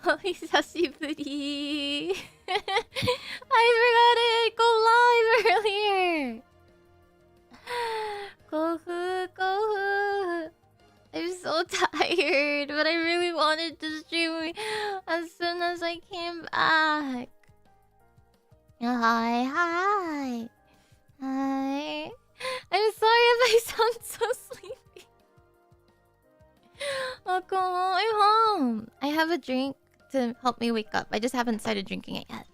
Oh, hisashiburi. I forgot it. Go live earlier. Go. I'm so tired, but I really wanted to stream as soon as I came back. Hi. I'm sorry if I sound so sleepy. Welcome home. I'm home. I have a drink to help me wake up. I just haven't started drinking it yet.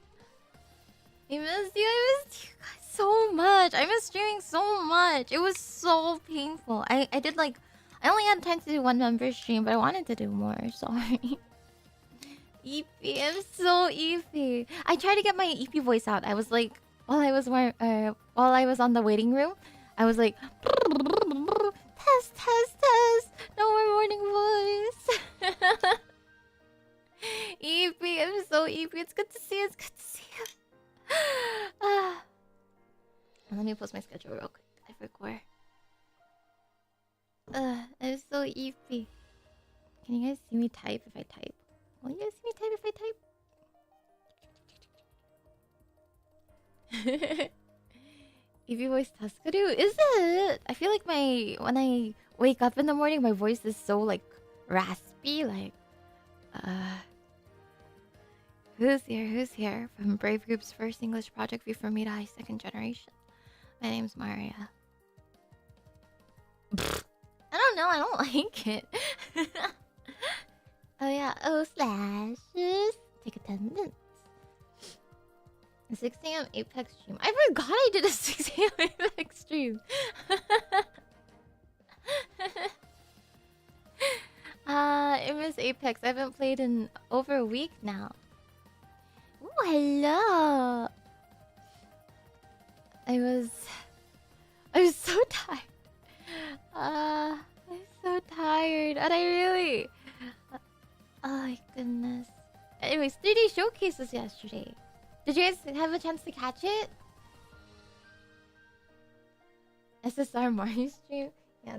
I missed you. I missed you guys so much. I missed streaming so much. It was so painful. I did like... I only had time to do one member stream, but I wanted to do more. Sorry. EP. I'm so EP. I tried to get my EP voice out. I was like... While I was on the waiting room, I was like... Test. No more morning voice. EP. I'm so EP. It's good to see you. Let me post my schedule real quick. I forgot. I'm so EP. Can you guys see me type if I type? Will you guys see me type if I type? EP voice Tuskadoo? Is it? I feel like when I wake up in the morning, my voice is so like raspy. Like, who's here? From Brave Group's first English project, V4Mirai, second generation. My name's Mariya. I don't know. I don't like it. Oh yeah. Oh slashes. Take attendance. 6 AM Apex stream. I forgot I did a 6 AM Apex stream. I miss Apex. I haven't played in over a week now. Ooh, hello. I was so tired. I'm so tired. And I really... Oh my goodness. Anyways, 3D showcases yesterday. Did you guys have a chance to catch it? SSR Mario stream? Yeah.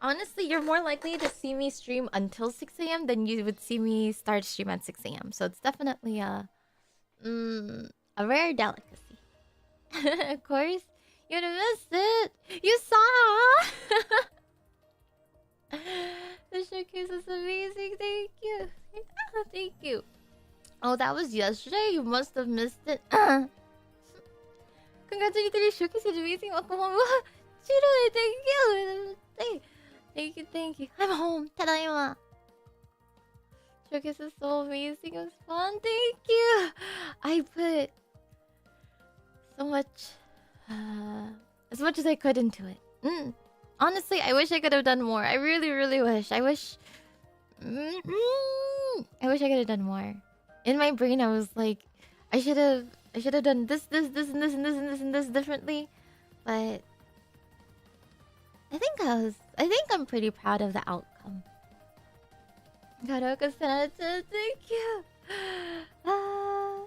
Honestly, you're more likely to see me stream until 6 AM than you would see me start stream at 6 AM. So it's definitely a rare delicacy. Of course, you'd have missed it. You saw! The showcase is amazing. Thank you. Thank you. Oh, that was yesterday? You must have missed it. Congratulations, showcase is amazing. Welcome home. Thank you. I'm home. Tadaima. Showcase is so amazing. It was fun. Thank you. I put so much, as much as I could into it. Honestly, I wish I could have done more. I really wish. I wish I wish I could have done more. In my brain, I was like, I should have done this differently. But I think I'm pretty proud of the outcome. Karoka-san, thank you. I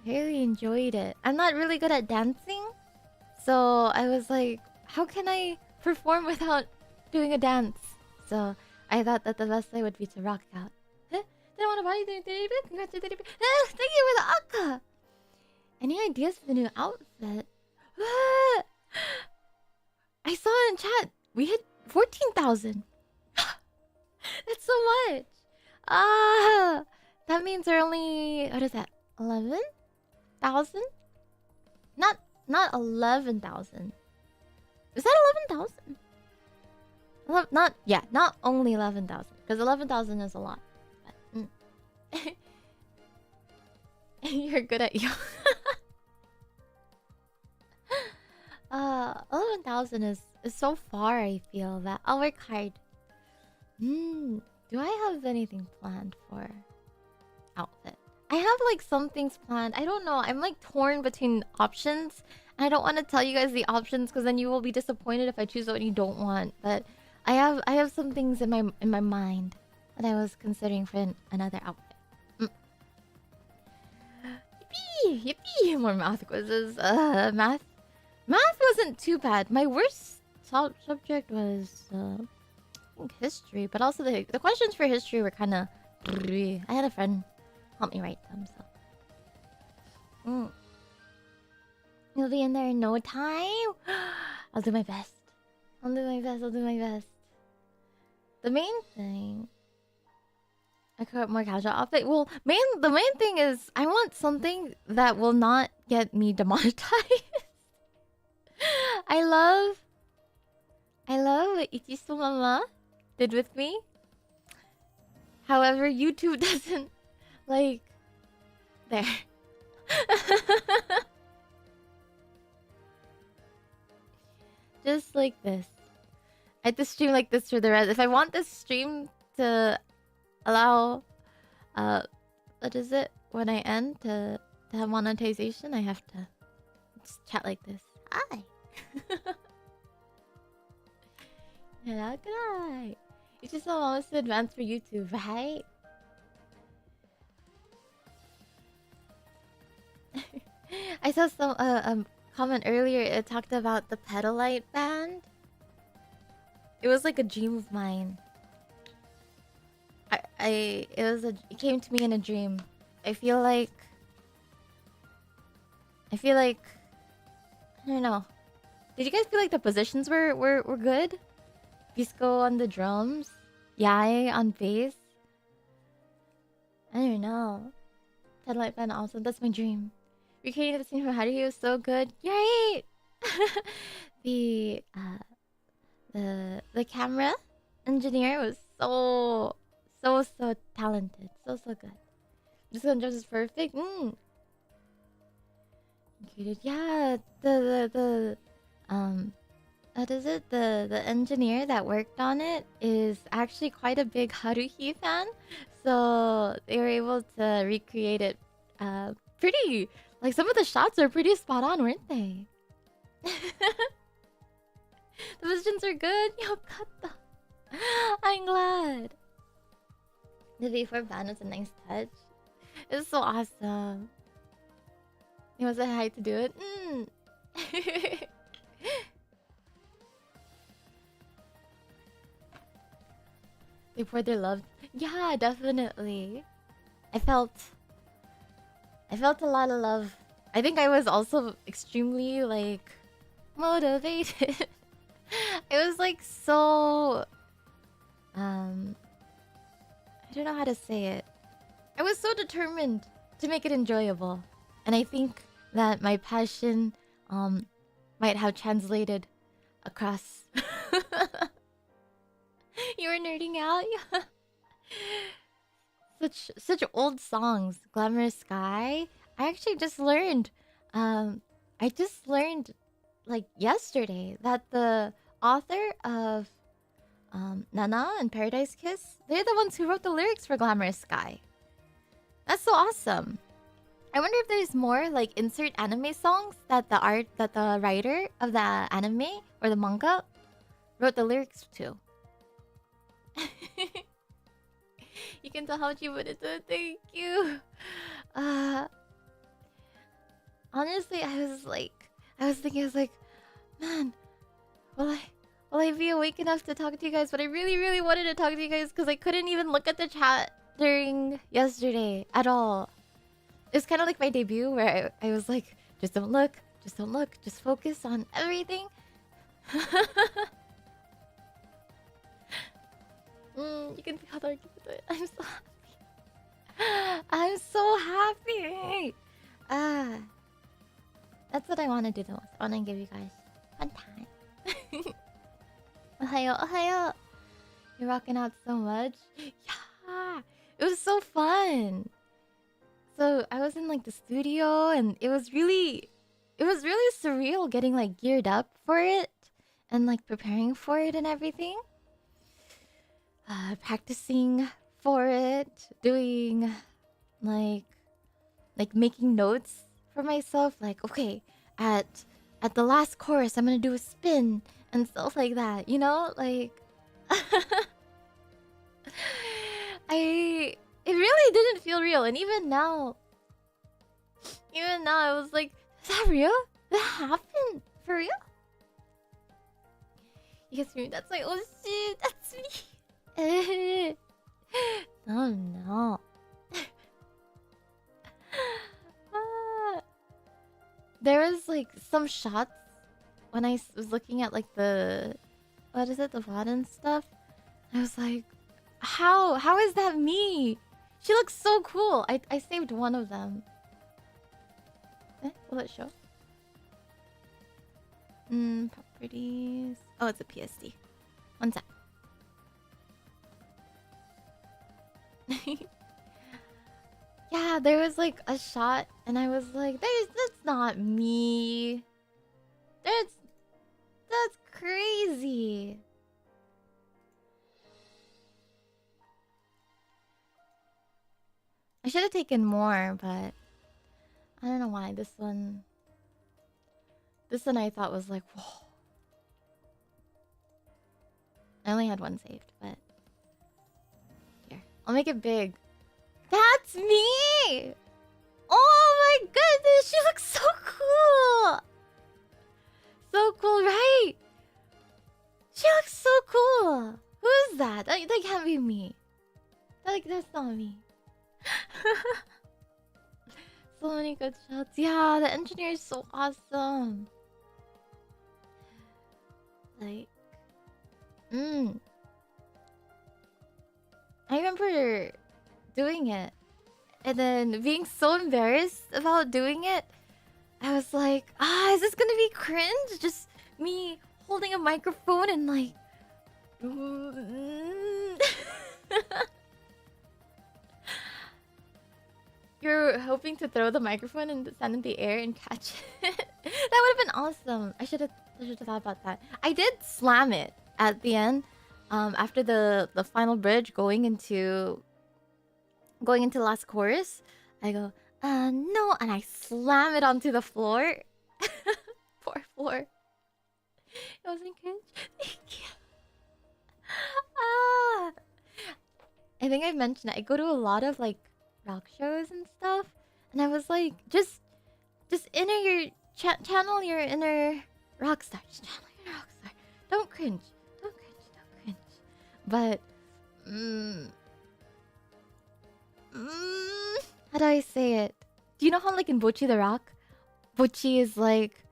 really enjoyed it. I'm not really good at dancing, so I was like, how can I perform without doing a dance? So I thought that the best way would be to rock out. Didn't want to buy anything. Congratulations. Thank you for the akka. Any ideas for the new outfit? I saw in chat we hit 14,000. That's so much. That means we're only, what is that? 11,000? Not 11,000. Is that 11,000? Not only 11,000, because 11,000 is a lot. But, you're good at yoga. 11,000 is so far. I feel that I'll work hard. Do I have anything planned for outfit? I have like some things planned. I don't know. I'm like torn between options. And I don't want to tell you guys the options because then you will be disappointed if I choose what you don't want. But I have some things in my mind that I was considering for another outfit. Yippee! More math quizzes. Math wasn't too bad. My worst subject was I think history, but also the questions for history were kind of I had a friend help me write them, so. You'll be in there in no time. I'll do my best. I'll do my best. I'll do my best. The main thing. I could have more casual outfit. Well, the main thing is I want something that will not get me demonetized. I love what Mama did with me. However, YouTube doesn't like there. Just like this. I have to stream like this for the rest. If I want this stream to allow what is it? When I end to have monetization, I have to just chat like this. Hi. Yeah, good eye. It's just almost advanced for YouTube, right? I saw some comment earlier. It talked about the pedalite band. It was like a dream of mine. It came to me in a dream. I feel like I don't know. Did you guys feel like the positions were good? Visco on the drums, Yai on bass. I don't know. Pedalite band awesome. That's my dream. Recreating the scene from How to Heal was so good. Yay! The camera engineer was so talented. So good. This one just is perfect. Yeah, what is it? The engineer that worked on it is actually quite a big Haruhi fan. So they were able to recreate it pretty. Like some of the shots are pretty spot on, weren't they? The positions are good. Yokata. I'm glad. The V4 band was a nice touch. It was so awesome. It was a high to do it. They poured their love. Yeah, definitely. I felt a lot of love. I think I was also extremely like motivated. It was like so I don't know how to say it. I was so determined to make it enjoyable. And I think that my passion might have translated across. You were nerding out? Yeah. Such old songs. Glamorous Sky. I actually just learned like yesterday that the author of Nana and Paradise Kiss, they're the ones who wrote the lyrics for Glamorous Sky. That's so awesome. I wonder if there's more like insert anime songs that the writer of the anime or the manga wrote the lyrics to. You can tell how much you put into it. Thank you. Honestly, I was thinking, man, will I be awake enough to talk to you guys? But I really wanted to talk to you guys because I couldn't even look at the chat during yesterday at all. It's kind of like my debut where I was like, just don't look, just focus on everything. You can feel how dark you put it. I'm so happy. I'm so happy. That's what I want to do the most. I want to give you guys fun time. Ohayo. You're rocking out so much. Yeah. It was so fun. So I was in like the studio and it was really surreal getting like geared up for it and like preparing for it and everything. Practicing for it, doing like making notes for myself, like okay, at the last chorus I'm gonna do a spin and stuff like that, you know, like it really didn't feel real. And even now I was like, is that real? That happened for real? You guys, that's like, oh shit, that's me. Oh no. there was like some shots when I was looking at like the what is it, the VOD and stuff. I was like, how is that me? She looks so cool. I saved one of them. Will it show? Properties. Oh, it's a PSD. One sec. Yeah, there was like a shot, and I was like, that's not me. That's crazy. I should have taken more, but I don't know why. This one I thought was like, whoa. I only had one saved, but here, I'll make it big. That's me! Oh my goodness, she looks so cool! So cool, right? She looks so cool! Who's that? That can't be me. That's not me. So many good shots. Yeah, the engineer is so awesome. Like, I remember doing it, and then being so embarrassed about doing it. I was like, is this gonna be cringe? Just me holding a microphone and like... You're hoping to throw the microphone and stand in the air and catch it. That would have been awesome. I should have thought about that. I did slam it at the end, after the final bridge going into last chorus. I go, no, and I slam it onto the floor. Poor floor. It wasn't cringe. Thank you. I think I mentioned it. I go to a lot of like rock shows and stuff, and I was like, just channel your inner rock star. Just channel your rock star. Don't cringe. Don't cringe. But how do I say it? Do you know how like in Bochi the Rock, Bochi is like,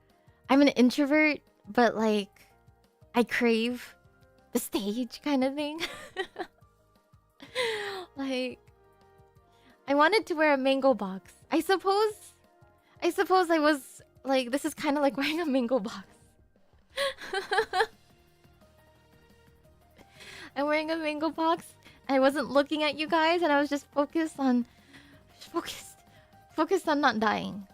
I'm an introvert, but like I crave the stage kind of thing. Like, I wanted to wear a mango box. I suppose I was like, this is kind of like wearing a mango box. I'm wearing a mango box. I wasn't looking at you guys, and I was just focused on not dying.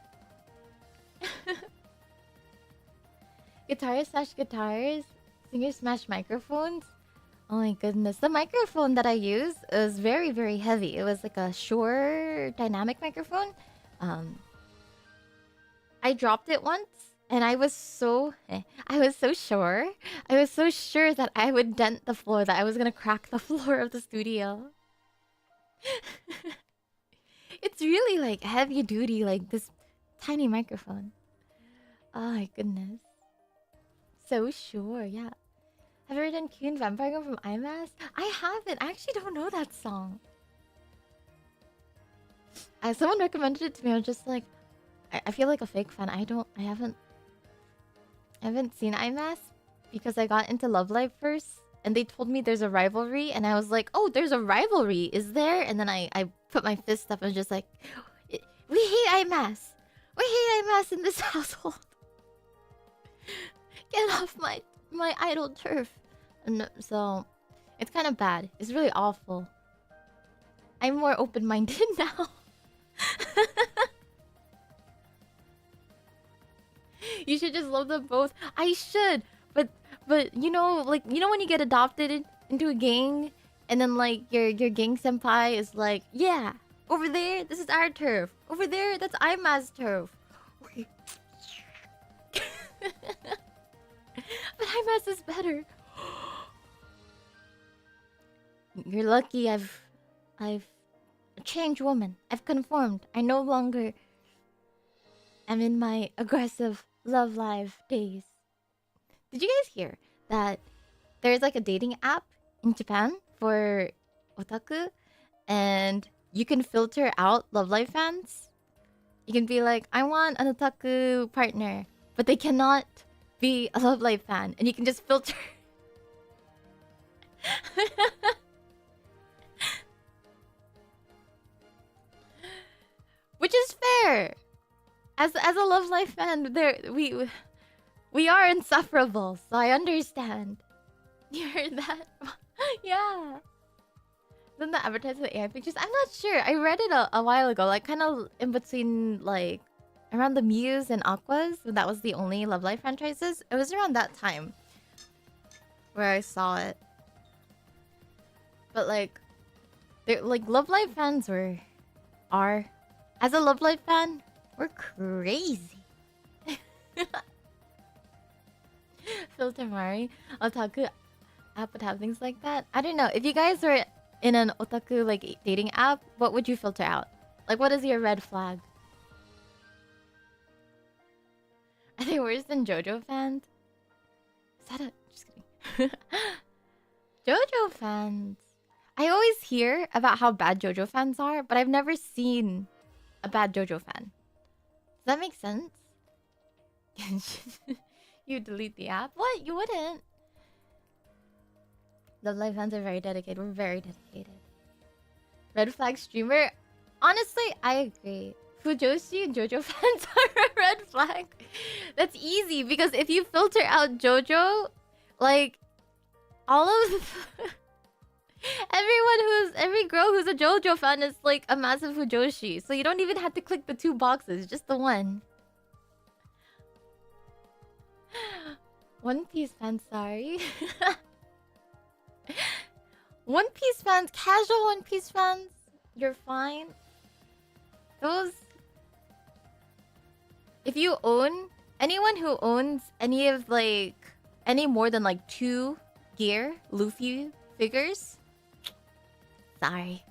Guitars smash guitars. Singers smash microphones. Oh my goodness. The microphone that I use is very, very heavy. It was like a Shure dynamic microphone. I dropped it once, and I was so sure. I was so sure that I would dent the floor, that I was gonna crack the floor of the studio. It's really like heavy duty, like this tiny microphone. Oh my goodness. So sure, yeah. Have you ever done Q and Vampire Girl from IMAS? I haven't. I actually don't know that song. Someone recommended it to me. I was just like, I feel like a fake fan. I haven't seen IMAS because I got into Love Live first, and they told me there's a rivalry, and I was like, oh, there's a rivalry, is there? And then I put my fist up and was just like, we hate IMAS. We hate IMAS in this household. Get off my idol turf. And so it's kind of bad. It's really awful. I'm more open-minded now. You should just love them both. I should, but you know, like, you know when you get adopted into a gang, and then like your gang senpai is like, yeah, over there, this is our turf. Over there, that's IMA's turf. But IMAS is better. You're lucky. I've a changed woman. I've conformed. I no longer am in my aggressive Love Live days. Did you guys hear that there's like a dating app in Japan for otaku, and you can filter out Love Live fans? You can be like, I want an otaku partner, but they cannot be a Love Live fan, and you can just filter. Which is fair. As a Love Live fan, we are insufferable, so I understand. You heard that? Yeah. Then the advertisement AI pictures. I'm not sure. I read it a while ago, like kind of in between, like around the Muse and Aquas, when that was the only Love Live franchises. It was around that time where I saw it. But like Love Live fans are, as a Love Live fan, we're crazy. ㅤMariya, otaku app would have things like that. I don't know. If you guys were in an otaku like dating app, what would you filter out? Like, what is your red flag? Are they worse than JoJo fans? Is that a... Just kidding. JoJo fans. I always hear about how bad JoJo fans are, but I've never seen a bad JoJo fan. Does that make sense? You delete the app? What? You wouldn't. Love Live fans are very dedicated. We're very dedicated. Red flag streamer? Honestly, I agree. Fujoshi and JoJo fans are a red flag. That's easy because if you filter out JoJo, like all of every girl who's a JoJo fan is like a massive Fujoshi. So you don't even have to click the two boxes, just the one. One Piece fans, sorry. One Piece fans, casual One Piece fans, you're fine. Those... If you own... Anyone who owns any of like... Any more than like 2 gear Luffy figures... Sorry.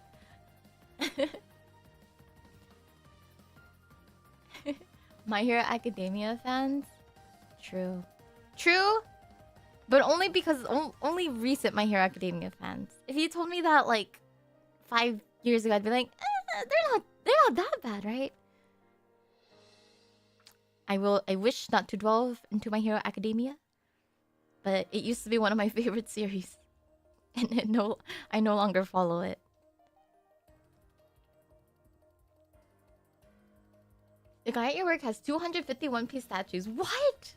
My Hero Academia fans? True. True? But only because... Only recent My Hero Academia fans. If you told me that like 5 years ago, I'd be like, they're not that bad, right? I wish not to delve into My Hero Academia, but it used to be one of my favorite series, and I no longer follow it. The guy at your work has 250 One Piece statues. What?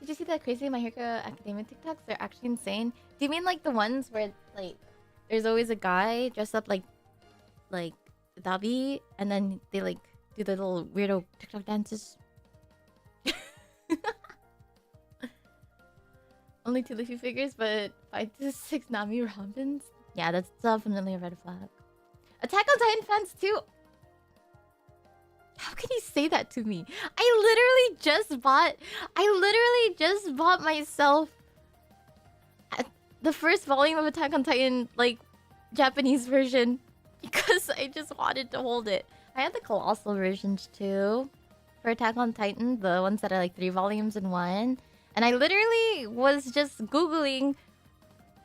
Did you see that crazy My Hero Academia TikToks? They're actually insane. Do you mean like the ones where like there's always a guy dressed up like Dabi, and then they like do the little weirdo TikTok dances? Only 2 Luffy figures, but 5 to 6 Nami Robins? Yeah, that's definitely a red flag. Attack on Titan fans too? How can you say that to me? I literally just bought myself the first volume of Attack on Titan, like, Japanese version, because I just wanted to hold it. I had the colossal versions too for Attack on Titan, the ones that are like 3 volumes in one. And I literally was just Googling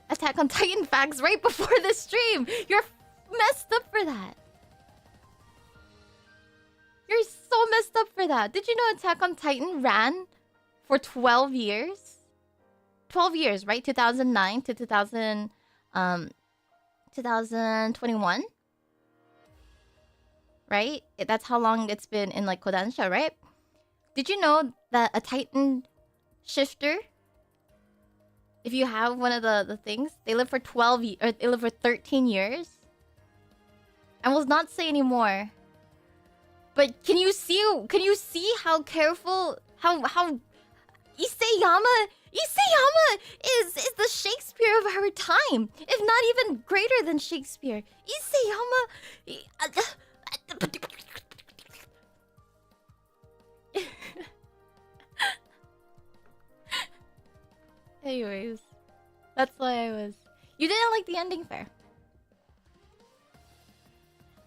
Attack on Titan facts right before the stream. You're messed up for that. You're so messed up for that. Did you know Attack on Titan ran for 12 years? 12 years, right? 2009 to 2021? Right? That's how long it's been in like Kodansha, right? Did you know that a Titan shifter, if you have one of the things, they live for 13 years? I will not say anymore. But can you see how careful, how Isayama is the Shakespeare of her time, if not even greater than Shakespeare. Isayama. Anyways, that's why I was. You didn't like the ending, fair.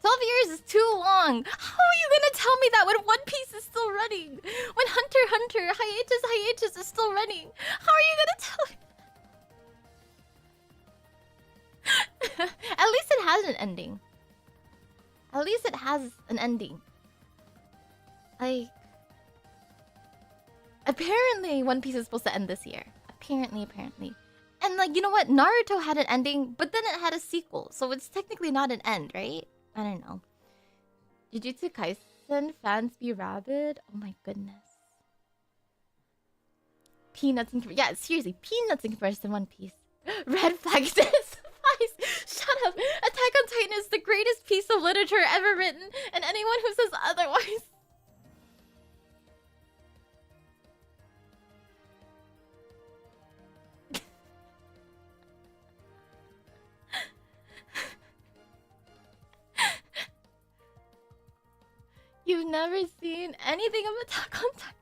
12 years is too long. How are you gonna tell me that when One Piece is still running? When Hunter x Hunter hiatus is still running? How are you gonna tell me? At least it has an ending. At least it has an ending. Like, apparently One Piece is supposed to end this year. Apparently. And like, you know what? Naruto had an ending, but then it had a sequel. So it's technically not an end, right? I don't know. Jujutsu Kaisen fans be rabid? Oh my goodness. Peanuts in comparison. Yeah, seriously, peanuts in comparison to One Piece. Red flag says, shut up. Attack on Titan is the greatest piece of literature ever written, and anyone who says otherwise. You've never seen anything of Attack on Titan.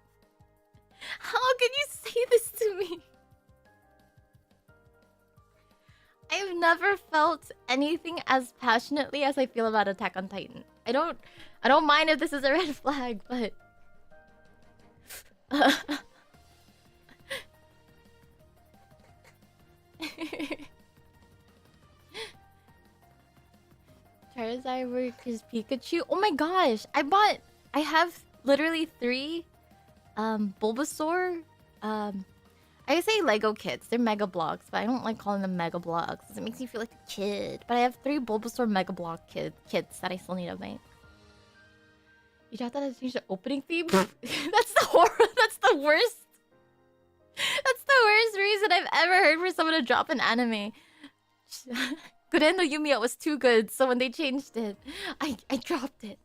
How can you say this to me? I've never felt anything as passionately as I feel about Attack on Titan. I don't mind if this is a red flag, but Charizard versus Pikachu. Oh my gosh! I have literally 3 Bulbasaur. I say Lego kits. They're Mega Blocks, but I don't like calling them Mega Blocks because it makes me feel like a kid. But I have 3 Bulbasaur Mega Block kits that I still need to make. You thought that I changed the opening theme? That's the horror. That's the worst. That's the worst reason I've ever heard for someone to drop an anime. Guren no Yumiya was too good, so when they changed it, I dropped it.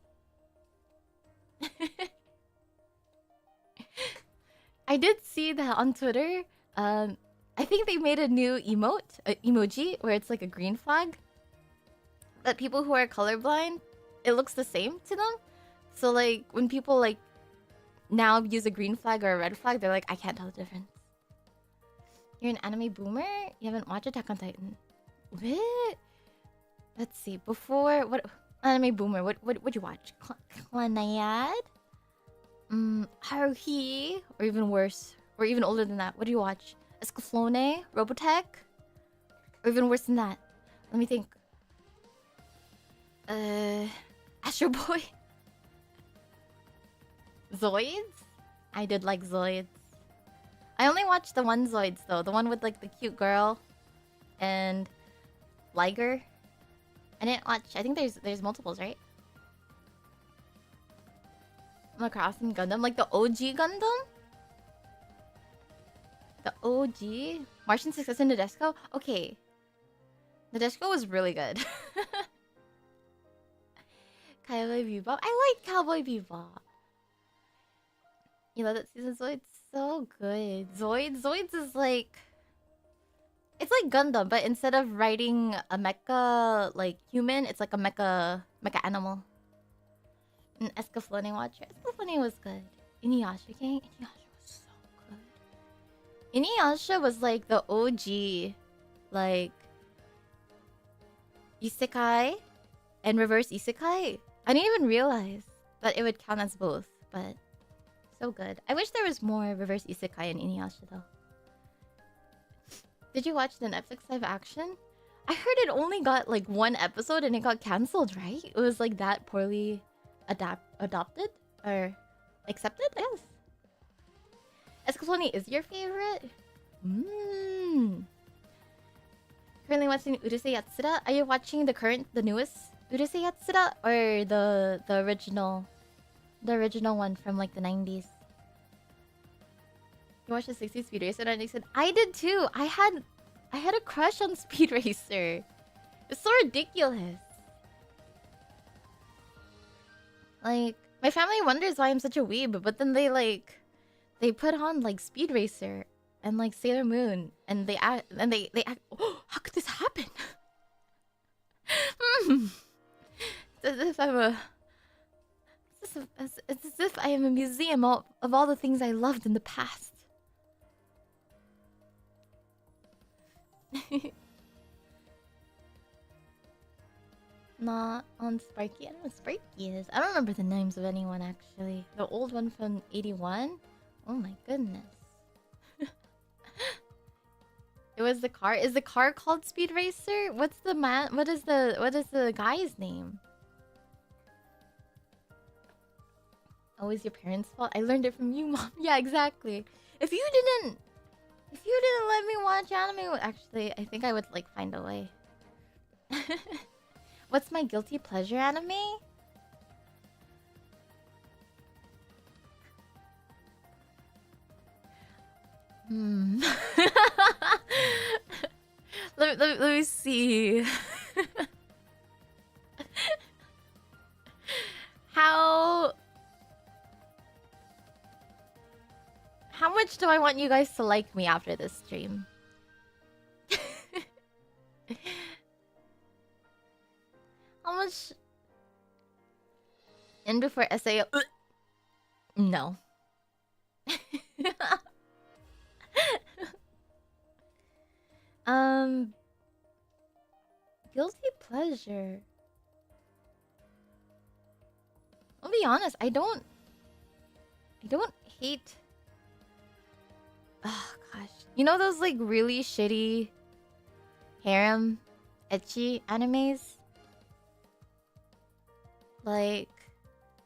I did see that on Twitter. I think they made a new emoji, where it's like a green flag. That people who are colorblind, it looks the same to them. So like when people like now use a green flag or a red flag, they're like, I can't tell the difference. You're an anime boomer? You haven't watched Attack on Titan? What? Let's see. Before what anime boomer? What'd you watch? Clanayad? Haruhi? Or even worse, or even older than that. What do you watch? Escaflowne? Robotech? Or even worse than that. Let me think. Astro Boy? Zoids? I did like Zoids. I only watched the one Zoids though. The one with like the cute girl and Liger. I didn't watch. I think there's multiples, right? Macross and Gundam, like the OG Gundam. The OG Martian Success in Nadeshiko. Okay, Nadeshiko was really good. Cowboy Bebop. I like Cowboy Bebop. You know that season Zoids so good. Zoids is like, it's like Gundam, but instead of riding a mecha like human, it's like a mecha animal. And Escaflowne Watcher. Escaflowne was good. Inuyasha Gang. Inuyasha was so good. Inuyasha was like the OG, like isekai and reverse isekai. I didn't even realize that it would count as both, but so good. I wish there was more reverse isekai in Inuyasha though. Did you watch the Netflix live action? I heard it only got like 1 episode and it got cancelled, right? It was like that poorly adopted or accepted, I guess. Escaflowne is your favorite? Currently watching Urusei Yatsura. Are you watching the newest Urusei Yatsura or the original one from like the 90s? You watched the 60s Speed Racer and I said I did too. I had a crush on Speed Racer. It's so ridiculous. Like, my family wonders why I'm such a weeb, but then they put on like Speed Racer and like Sailor Moon, and they act. Oh, how could this happen? It's as if it's as if I am a museum of all the things I loved in the past. Not on Sparky. I don't know what Sparky is. I don't remember the names of anyone actually. The old one from 81? Oh my goodness. It was the car. Is the car called Speed Racer? What is the guy's name? Always your parents' fault. I learned it from you, mom. Yeah, exactly. If you didn't let me watch anime, actually, I think I would like find a way. What's my guilty pleasure anime? Hmm. let me see. How much do I want you guys to like me after this stream? How much? In before SAO? No. Guilty pleasure. I'll be honest, I don't hate. Oh gosh. You know those like really shitty harem ecchi animes? Like,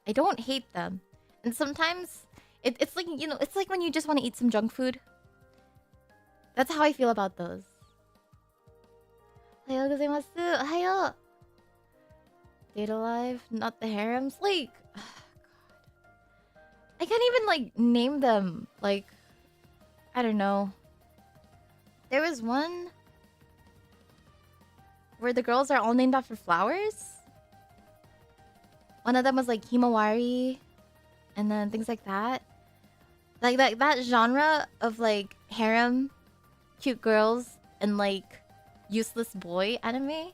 I don't hate them. And sometimes it's like, you know, it's like when you just want to eat some junk food. That's how I feel about those. Ohayou gozaimasu. Ohayou. Date alive, not the harems. Like, oh God. I can't even like name them. Like, I don't know. There was one where the girls are all named after flowers. One of them was like Himawari, and then things like that. Like that genre of like harem, cute girls, and like useless boy anime.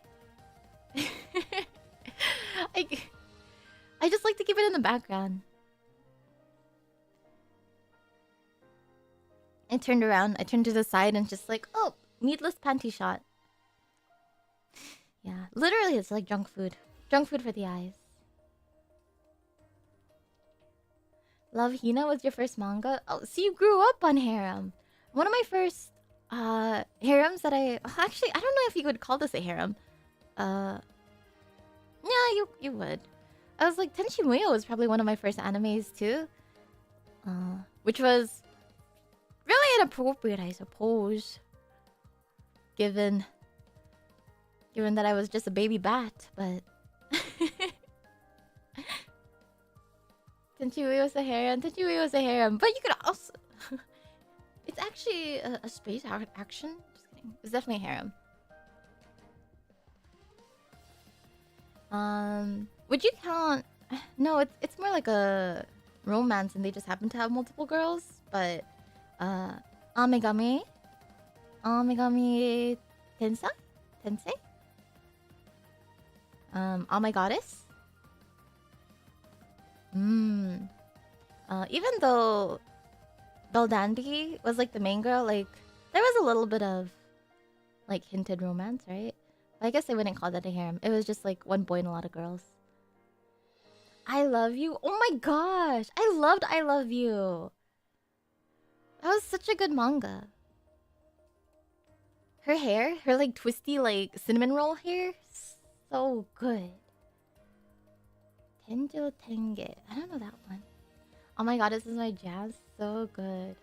I just like to keep it in the background. I turned around, I turned to the side and just like, oh, needless panty shot. Yeah, literally it's like junk food. Junk food for the eyes. Love Hina was your first manga? Oh, so you grew up on harem. One of my first harems that actually, I don't know if you would call this a harem. Yeah, you would. I was like, Tenchi Muyo was probably one of my first animes too. Which was really inappropriate, I suppose. Given that I was just a baby bat, but Tenchi Muyo was a harem. Tenchi Muyo was a harem, but you could also. It's actually a space action. Just kidding. It's definitely a harem. Would you count? No, it's more like a romance, and they just happen to have multiple girls. But Amegami Tensei. Oh my goddess. Even though Beldandy was like the main girl, like there was a little bit of like hinted romance, right? But I guess I wouldn't call that a harem. It was just like one boy and a lot of girls. I Love You. Oh my gosh, I loved I Love You. That was such a good manga. Her hair, her like twisty like cinnamon roll hair, so good. Tenjo Tenge. I don't know that one. Oh my god, this is my jazz. So good.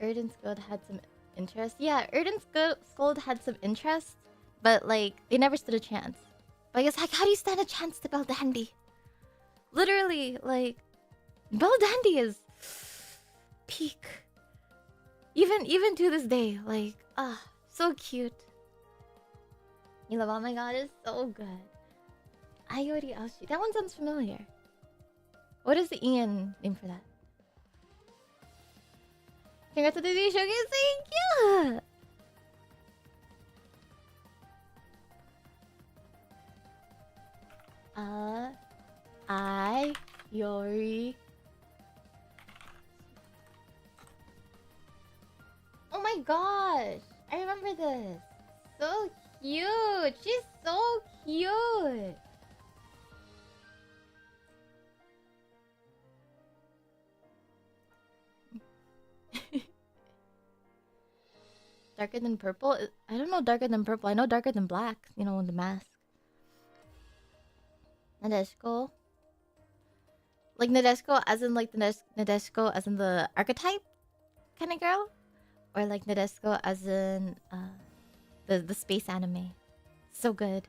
Erden's Gold had some interest. Yeah, Erden's Gold had some interest, but like they never stood a chance. But I guess like, how do you stand a chance to Beldandy? Literally, like Beldandy is peak. Even to this day, like so cute. You love Oh my god, it's so good. Ayori Aoshi. That one sounds familiar. What is the Ian name for that? Congrats to the showcase, thank you! Ayori. Oh my gosh! I remember this. So cute! She's so cute! Darker than purple? I don't know darker than purple. I know darker than black. You know, the mask. Nadeshiko. Like Nadeshiko as in like the Nadeshiko as in the archetype kind of girl? Or like Nadeshiko as in the space anime. So good.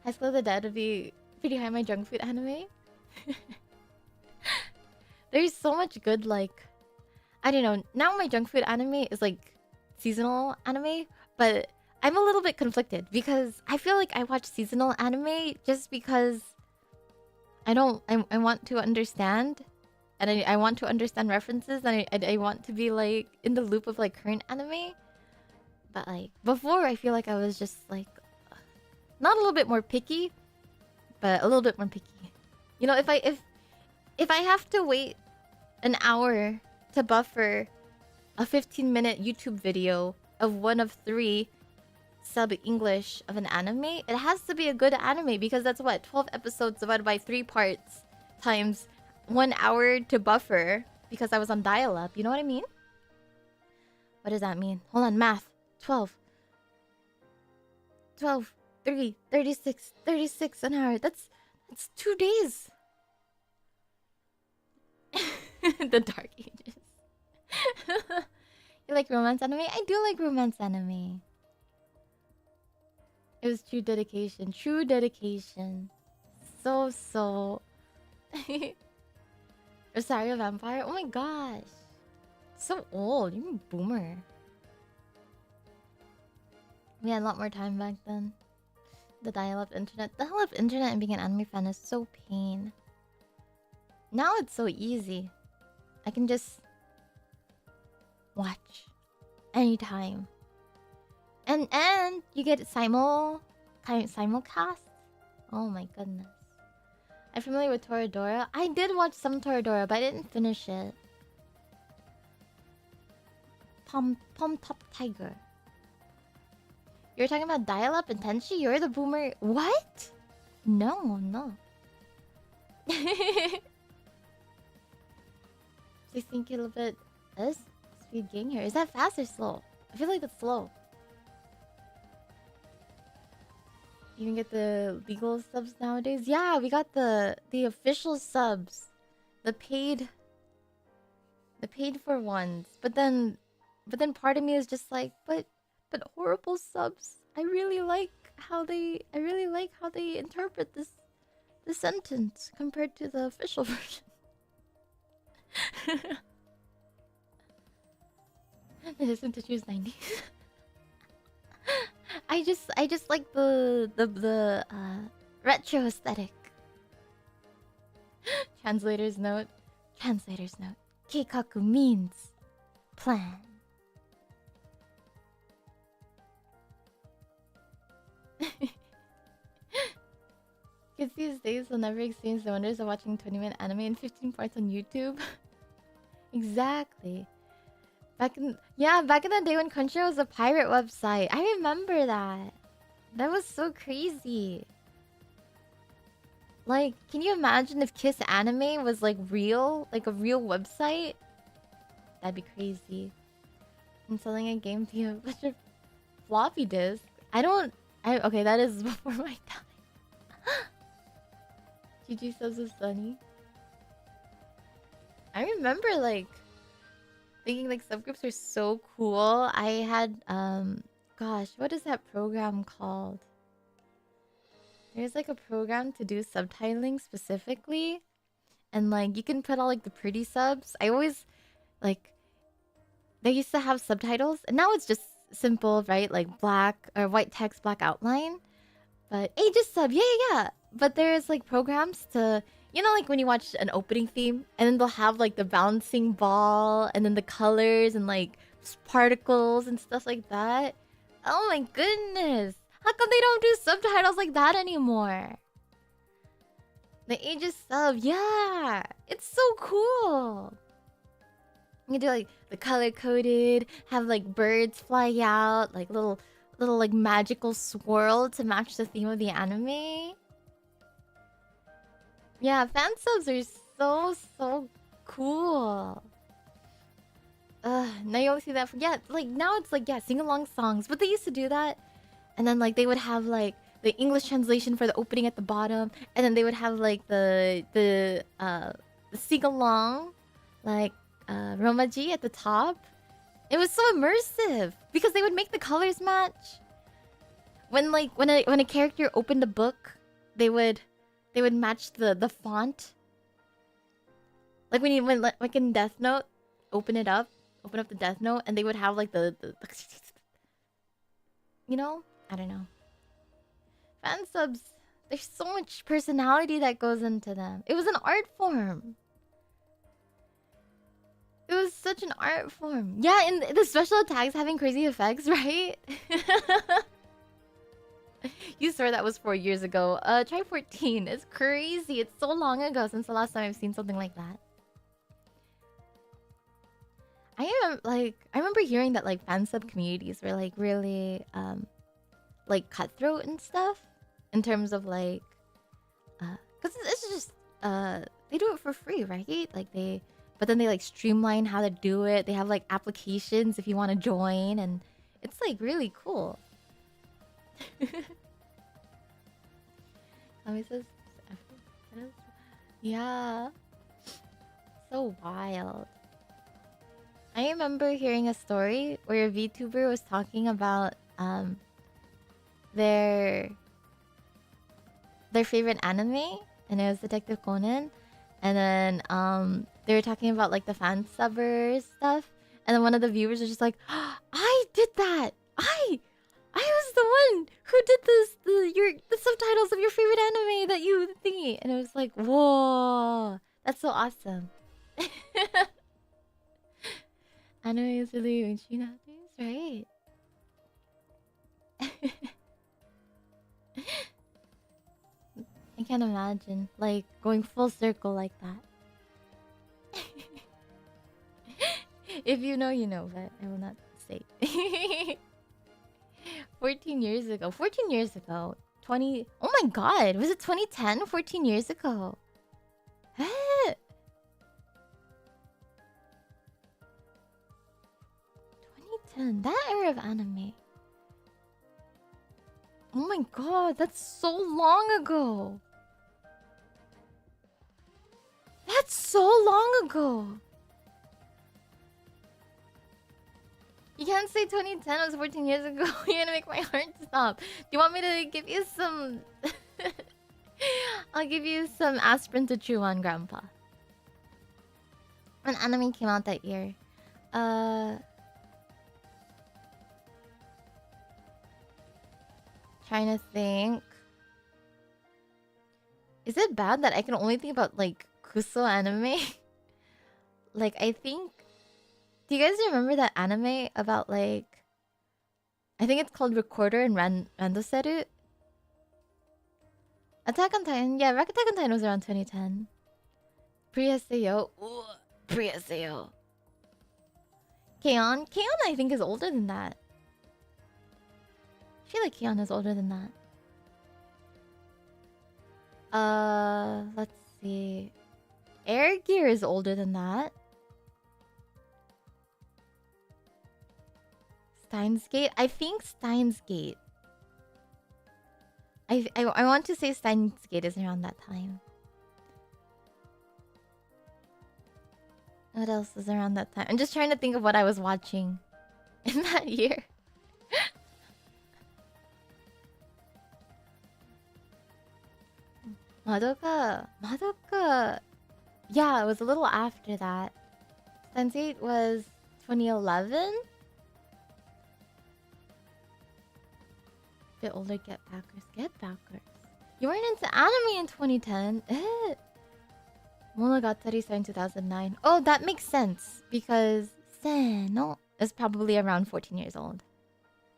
High School of the Dead would be pretty high on my junk food anime. There's so much good, like, I don't know. Now my junk food anime is like seasonal anime, but I'm a little bit conflicted because I feel like I watch seasonal anime just because I want to understand, and I want to understand references, and I want to be like in the loop of like current anime. But like before, I feel like I was just like not a little bit more picky, but a little bit more picky. You know, if I have to wait an hour to buffer a 15-minute YouTube video of one of 3 sub English of an anime, it has to be a good anime because that's what 12 episodes divided by 3 parts times 1 hour to buffer because I was on dial-up. You know what I mean? What does that mean? Hold on, math. 12, 3, 36 an hour. That's 2 days. The Dark Ages. You like romance anime? I do like romance anime. It was true dedication. True dedication. So... Rosario Vampire? Oh my gosh. So old. You're a boomer. We had a lot more time back then. The dial-up internet. The dial-up internet and being an anime fan is so pain. Now it's so easy. I can just watch anytime. And you get simulcast. Oh my goodness. I'm familiar with Toradora. I did watch some Toradora, but I didn't finish it. Pom Top Tiger. You're talking about dial-up and Tenchi? You're the boomer. What? No. Please think a little bit. Is speed gain here? Is that fast or slow? I feel like that's slow. You can get the legal subs nowadays. Yeah, we got the official subs, the paid for ones. But then part of me is just like, but horrible subs. I really like how they interpret this sentence compared to the official version. I just want to choose 90s. I just like the retro aesthetic. Translator's note. Keikaku means plan. Kids these days will never experience the wonders of watching 20-minute anime in 15 parts on YouTube. Exactly. Back in the day when Crunchyroll was a pirate website. I remember that. That was so crazy. Like, can you imagine if Kiss Anime was like real? Like a real website? That'd be crazy. And selling a game via a floppy disk. Okay, that is before my time. GG subs was funny. I remember like thinking like subgroups were so cool. I had gosh, what is that program called? There's like a program to do subtitling specifically. And like you can put all like the pretty subs. I always like they used to have subtitles and now it's just simple, right? Like black or white text, black outline. But Aegis sub, yeah. But there's like programs to, you know, like when you watch an opening theme and then they'll have like the bouncing ball and then the colors and like particles and stuff like that. Oh my goodness. How come they don't do subtitles like that anymore? The Aegis sub, yeah. It's so cool. You can do like the color coded, have like birds fly out, like little like magical swirl to match the theme of the anime. Yeah, fan subs are so cool. Now you only see that now it's like sing-along songs. But they used to do that. And then like they would have like the English translation for the opening at the bottom, and then they would have like the sing along, like Romaji at the top. It was so immersive because they would make the colors match. When a character opened a book, they would match the font. Like like in Death Note, open up the Death Note, and they would have like the you know, I don't know. Fan subs, there's so much personality that goes into them. It was an art form. It was such an art form. Yeah, and the special attacks having crazy effects, right? You swear that was 4 years ago. Try 14. It's crazy. It's so long ago since the last time I've seen something like that. I remember hearing that like fan sub communities were like really like cutthroat and stuff in terms of like because it's just they do it for free, right? But then they like streamline how to do it. They have like applications if you want to join, and it's like really cool. Yeah, so wild. I remember hearing a story where a VTuber was talking about their favorite anime, and it was Detective Conan, and then they were talking about like the fan subbers stuff, and then one of the viewers was just like, oh, I did that. I was the one who did the subtitles of your favorite anime that you thingy, and it was like, whoa, that's so awesome. Anime is really Uchi nowadays, right? I can't imagine like going full circle like that. If you know, you know, but I will not say. 14 years ago. 14 years ago. 20... Oh my god! Was it 2010? 14 years ago. 2010. That era of anime. Oh my god, that's so long ago. That's so long ago. You can't say 2010 was 14 years ago. You're gonna make my heart stop. Do you want me to give you some... I'll give you some aspirin to chew on, Grandpa. When anime came out that year. Trying to think. Is it bad that I can only think about like Kuso anime? Like I think... Do you guys remember that anime about like... I think it's called Recorder and Randoseru? Attack on Titan? Yeah, Attack on Titan was around 2010. Pre-SAO. Pre-SAO. K-On? K-On I think is older than that. I feel like K-On is older than that. Let's see. Air Gear is older than that. Steins Gate? I think Steins Gate. I want to say Steins Gate is around that time. What else is around that time? I'm just trying to think of what I was watching in that year. Madoka. Yeah, it was a little after that. Steins Gate was 2011? Bit older, Get Backers. You weren't into anime in 2010. Monogatari started in 2009. Oh, that makes sense because Seno is probably around 14 years old.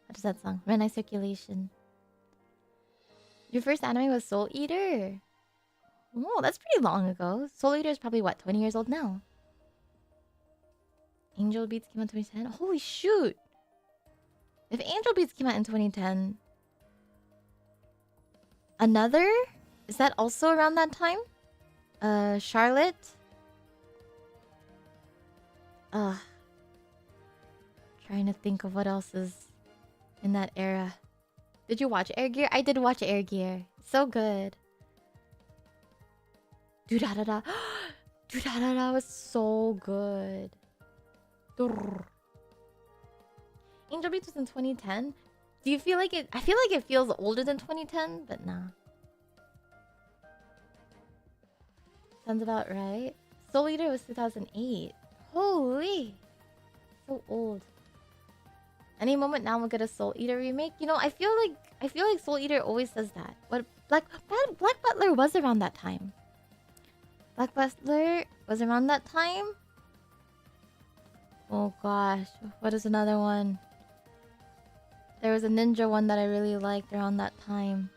What is that song? Renai Circulation. Your first anime was Soul Eater. Oh, that's pretty long ago. Soul Eater is probably what, 20 years old now? Angel Beats came out in 2010. Holy shoot! If Angel Beats came out in 2010, Another? Is that also around that time? Charlotte? Trying to think of what else is in that era. Did you watch Air Gear? I did watch Air Gear. So good. Durarara. Durarara was so good. Durr. Angel Beats was in 2010. Do you feel like it? I feel like it feels older than 2010, but nah. Sounds about right. Soul Eater was 2008. Holy! So old. Any moment now we'll get a Soul Eater remake. You know, I feel like Soul Eater always says that. What Black Butler was around that time. Black Butler was around that time. Oh gosh, what is another one? There was a ninja one that I really liked around that time.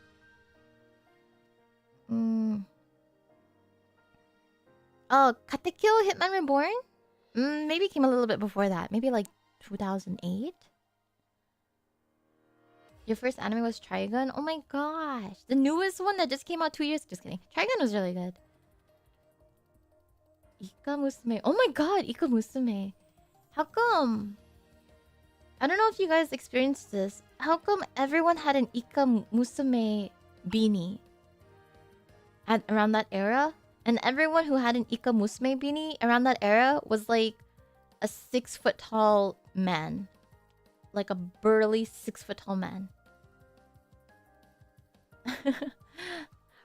Oh, Katekyo Hitman Reborn? Maybe came a little bit before that. Maybe like 2008? Your first anime was Trigun? Oh my gosh. The newest one that just came out 2 years... Just kidding. Trigun was really good. Ika Musume. Oh my god, Ika Musume. How come? I don't know if you guys experienced this. How come everyone had an Ika Musume beanie at around that era? And everyone who had an Ika Musume beanie around that era was like a 6 foot tall man. Like a burly 6 foot tall man.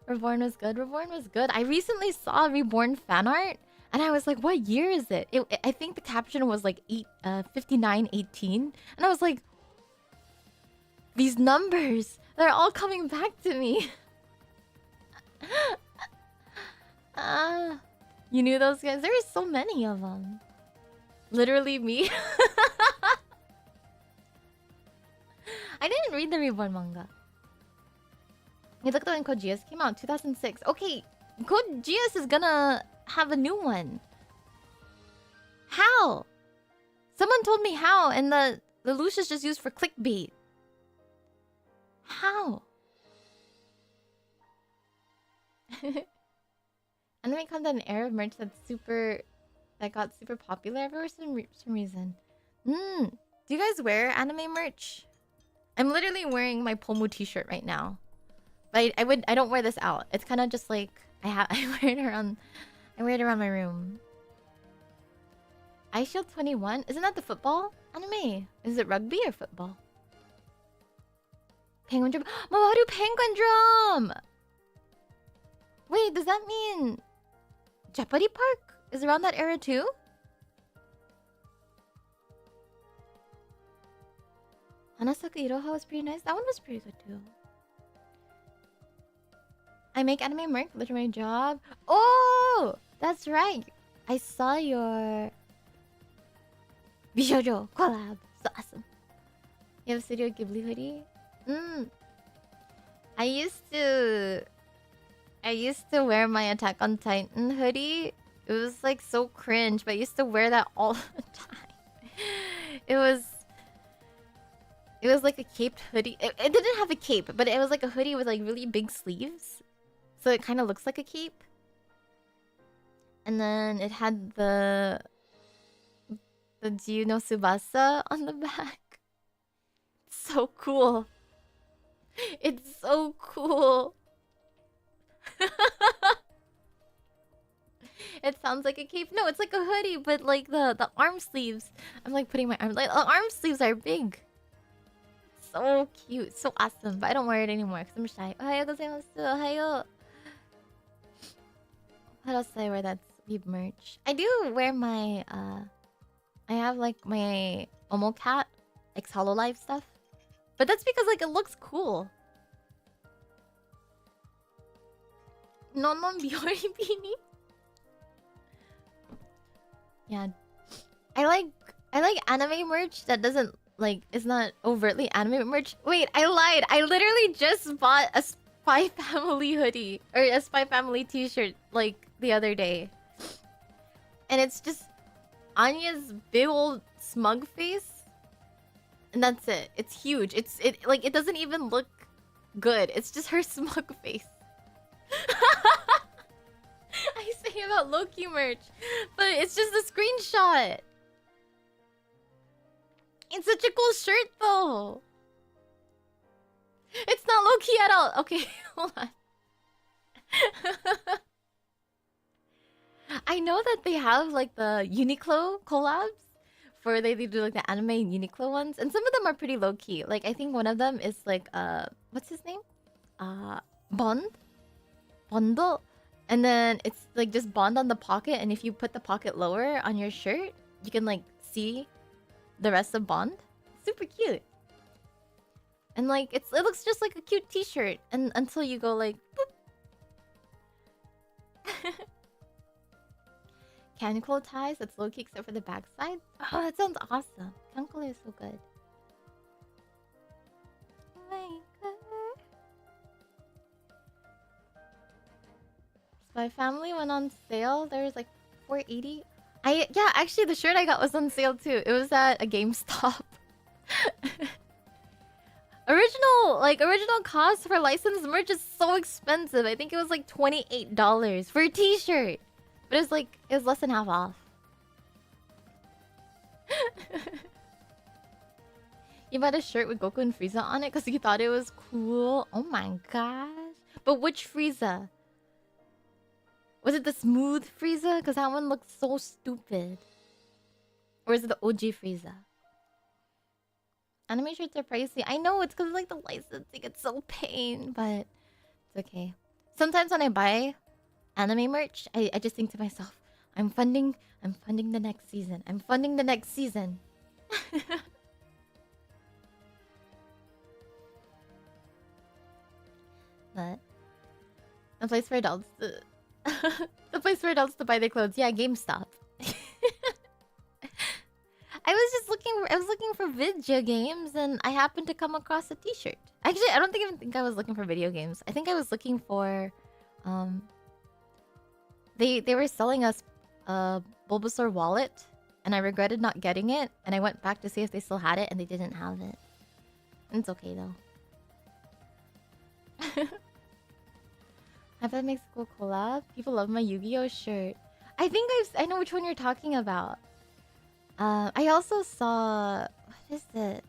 Reborn was good. Reborn was good. I recently saw Reborn fan art. And I was like, what year is it? I think the caption was like 5918. And I was like, these numbers, they're all coming back to me. You knew those guys? There were so many of them. Literally me. I didn't read the Reborn manga. You looked at when Code Geass came out, 2006. Okay, Code Geass is gonna have a new one. How? Someone told me how, and the Lelouch is just used for clickbait. How? Anime content and era of merch that got super popular everywhere for some reason. Do you guys wear anime merch? I'm literally wearing my Pomu t-shirt right now. But I don't wear this out. It's kind of just like I wear it around my room. Ice Shield 21? Isn't that the football anime? Is it rugby or football? Penguin Drum. Mawaru Penguin Drum! Wait, does that mean Jeopardy Park is around that era too? Hanasaku Iroha was pretty nice. That one was pretty good too. I make anime merch, literally my job. Oh! That's right. I saw your Bishojo collab. So awesome. You have a Studio Ghibli hoodie? I used to wear my Attack on Titan hoodie. It was like so cringe, but I used to wear that all the time. It was like a caped hoodie. It didn't have a cape, but it was like a hoodie with like really big sleeves. So it kind of looks like a cape. And then it had the Jiu no Tsubasa on the back. It's so cool. It's so cool. It sounds like a cape. No, it's like a hoodie, but like the arm sleeves. I'm like putting my arm... Like, the arm sleeves are big. So cute. So awesome. But I don't wear it anymore because I'm shy. Ohayou gozaimasu. Ohayou. What else do I wear that's Weeb merch? I do wear my... I have like my Omocat X Hololive stuff. But that's because like it looks cool. Non Biori beanie. Yeah. I like anime merch that doesn't like it's not overtly anime merch. Wait, I lied. I literally just bought a Spy Family hoodie or a Spy Family t-shirt like the other day. And it's just Anya's big old smug face. And that's it. It's huge. It doesn't even look good. It's just her smug face. I say about Loki merch, but it's just a screenshot. It's such a cool shirt though. It's not low key at all. Okay, hold on. I know that they have like the Uniqlo collabs for they do like the anime Uniqlo ones, and some of them are pretty low key. Like I think one of them is like what's his name? Bond, Bondo, and then it's like just Bond on the pocket, and if you put the pocket lower on your shirt, you can like see the rest of Bond. Super cute. And like it looks just like a cute t-shirt and until you go like boop. Canicle ties, that's low key except for the backside. Oh, that sounds awesome. Canicle is so good. Oh my god. My family went on sale. There was like 480. Yeah, actually the shirt I got was on sale too. It was at a GameStop. Original cost for licensed merch is so expensive. I think it was like $28 for a t-shirt. But it was less than half off. You bought a shirt with Goku and Frieza on it because you thought it was cool. Oh my gosh. But which Frieza? Was it the smooth Frieza? Because that one looked so stupid. Or is it the OG Frieza? Anime shirts are pricey. I know, it's because like the licensing. It's so pain, but it's okay. Sometimes when I buy anime merch, I just think to myself, I'm funding the next season. I'm funding the next season. But the place for adults to the place for adults to buy their clothes. Yeah, GameStop. I was looking for video games and I happened to come across a t-shirt. Actually, I don't even think I was looking for video games. I think I was looking for they were selling us a Bulbasaur wallet and I regretted not getting it and I went back to see if they still had it and they didn't have it. And it's okay though. I bet it makes a cool collab. People love my Yu-Gi-Oh shirt. I know which one you're talking about. I also saw... What is it?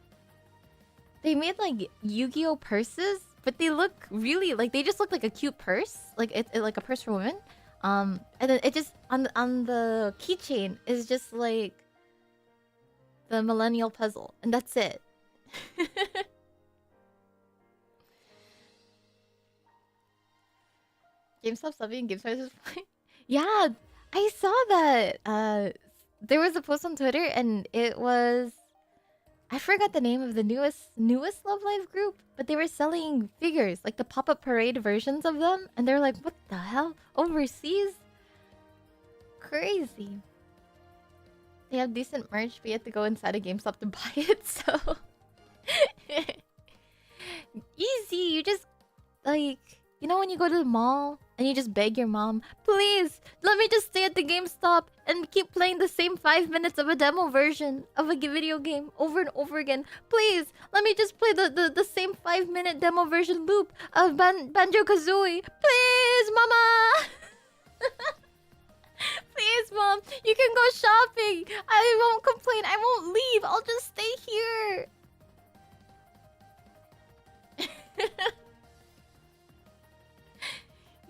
They made like Yu-Gi-Oh purses, but they look really like... They just look like a cute purse. Like it's like a purse for women. And then it just... On the keychain is just like... The millennial puzzle. And that's it. GameStop subbing game prices. Yeah, I saw that. There was a post on Twitter, and it was I forgot the name of the newest Love Live group, but they were selling figures, like the pop-up parade versions of them, and they're like, "What the hell? Overseas? Crazy!" They have decent merch, but you have to go inside a GameStop to buy it. So easy. You just like. You know when you go to the mall and you just beg your mom, please, let me just stay at the GameStop and keep playing the same 5 minutes of a demo version of a video game over and over again. Please, let me just play the same 5-minute demo version loop of Banjo-Kazooie. Please, mama! Please, mom, you can go shopping. I won't complain. I won't leave. I'll just stay here.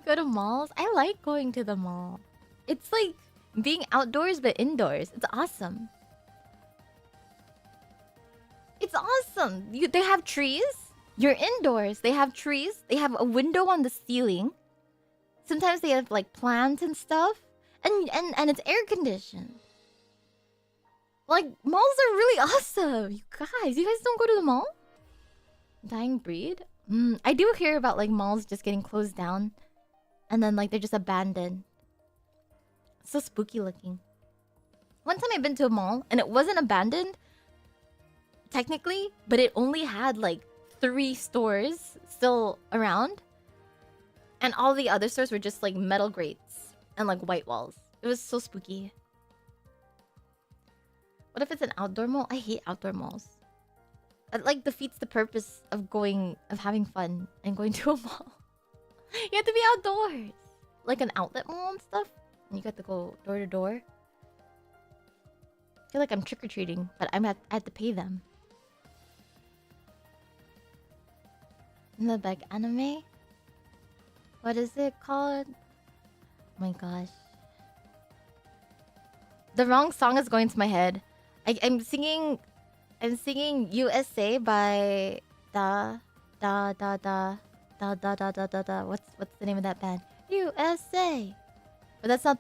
Go to malls? I like going to the mall. It's like being outdoors but indoors. It's awesome. It's awesome. They have trees. You're indoors. They have trees. They have a window on the ceiling. Sometimes they have like plants and stuff. And it's air conditioned. Like malls are really awesome. You guys don't go to the mall? Dying breed? I do hear about like malls just getting closed down. And then like they're just abandoned. So spooky looking. One time I've been to a mall and it wasn't abandoned technically, but it only had like 3 stores still around. And all the other stores were just like metal grates and like white walls. It was so spooky. What if it's an outdoor mall? I hate outdoor malls. It like defeats the purpose of having fun and going to a mall. You have to be outdoors. Like an outlet mall and stuff. And you got to go door to door. I feel like I'm trick-or-treating, but I have to pay them. In the back anime? What is it called? Oh my gosh. The wrong song is going to my head. I'm singing USA by what's the name of that band? USA. But that's not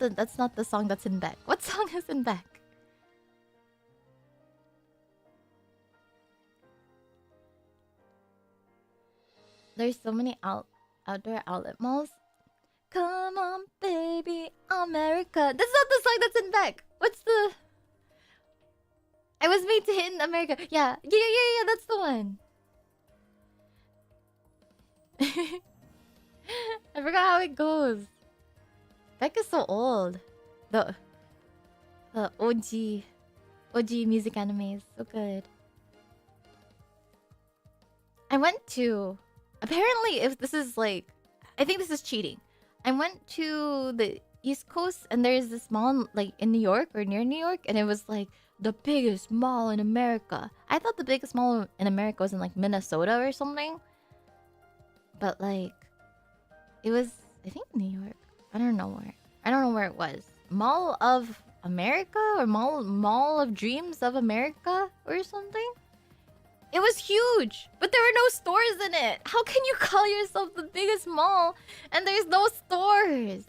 the song that's in back. What song is in back? There's so many outdoor outlet malls. Come on, baby, America. That's not the song that's in back. What's the? I was made to hit in America. Yeah. That's the one. I forgot how it goes. Beck is so old. The OG music anime is so good. I went to, apparently, if this is like, I think this is cheating. I went to the East Coast and there's this mall like in New York or near New York, and it was like the biggest mall in America. I thought the biggest mall in America was in like Minnesota or something. But like, it was, I think, New York. I don't know where it was. Mall of America or Mall of Dreams of America or something. It was huge, but there were no stores in it. How can you call yourself the biggest mall and there's no stores?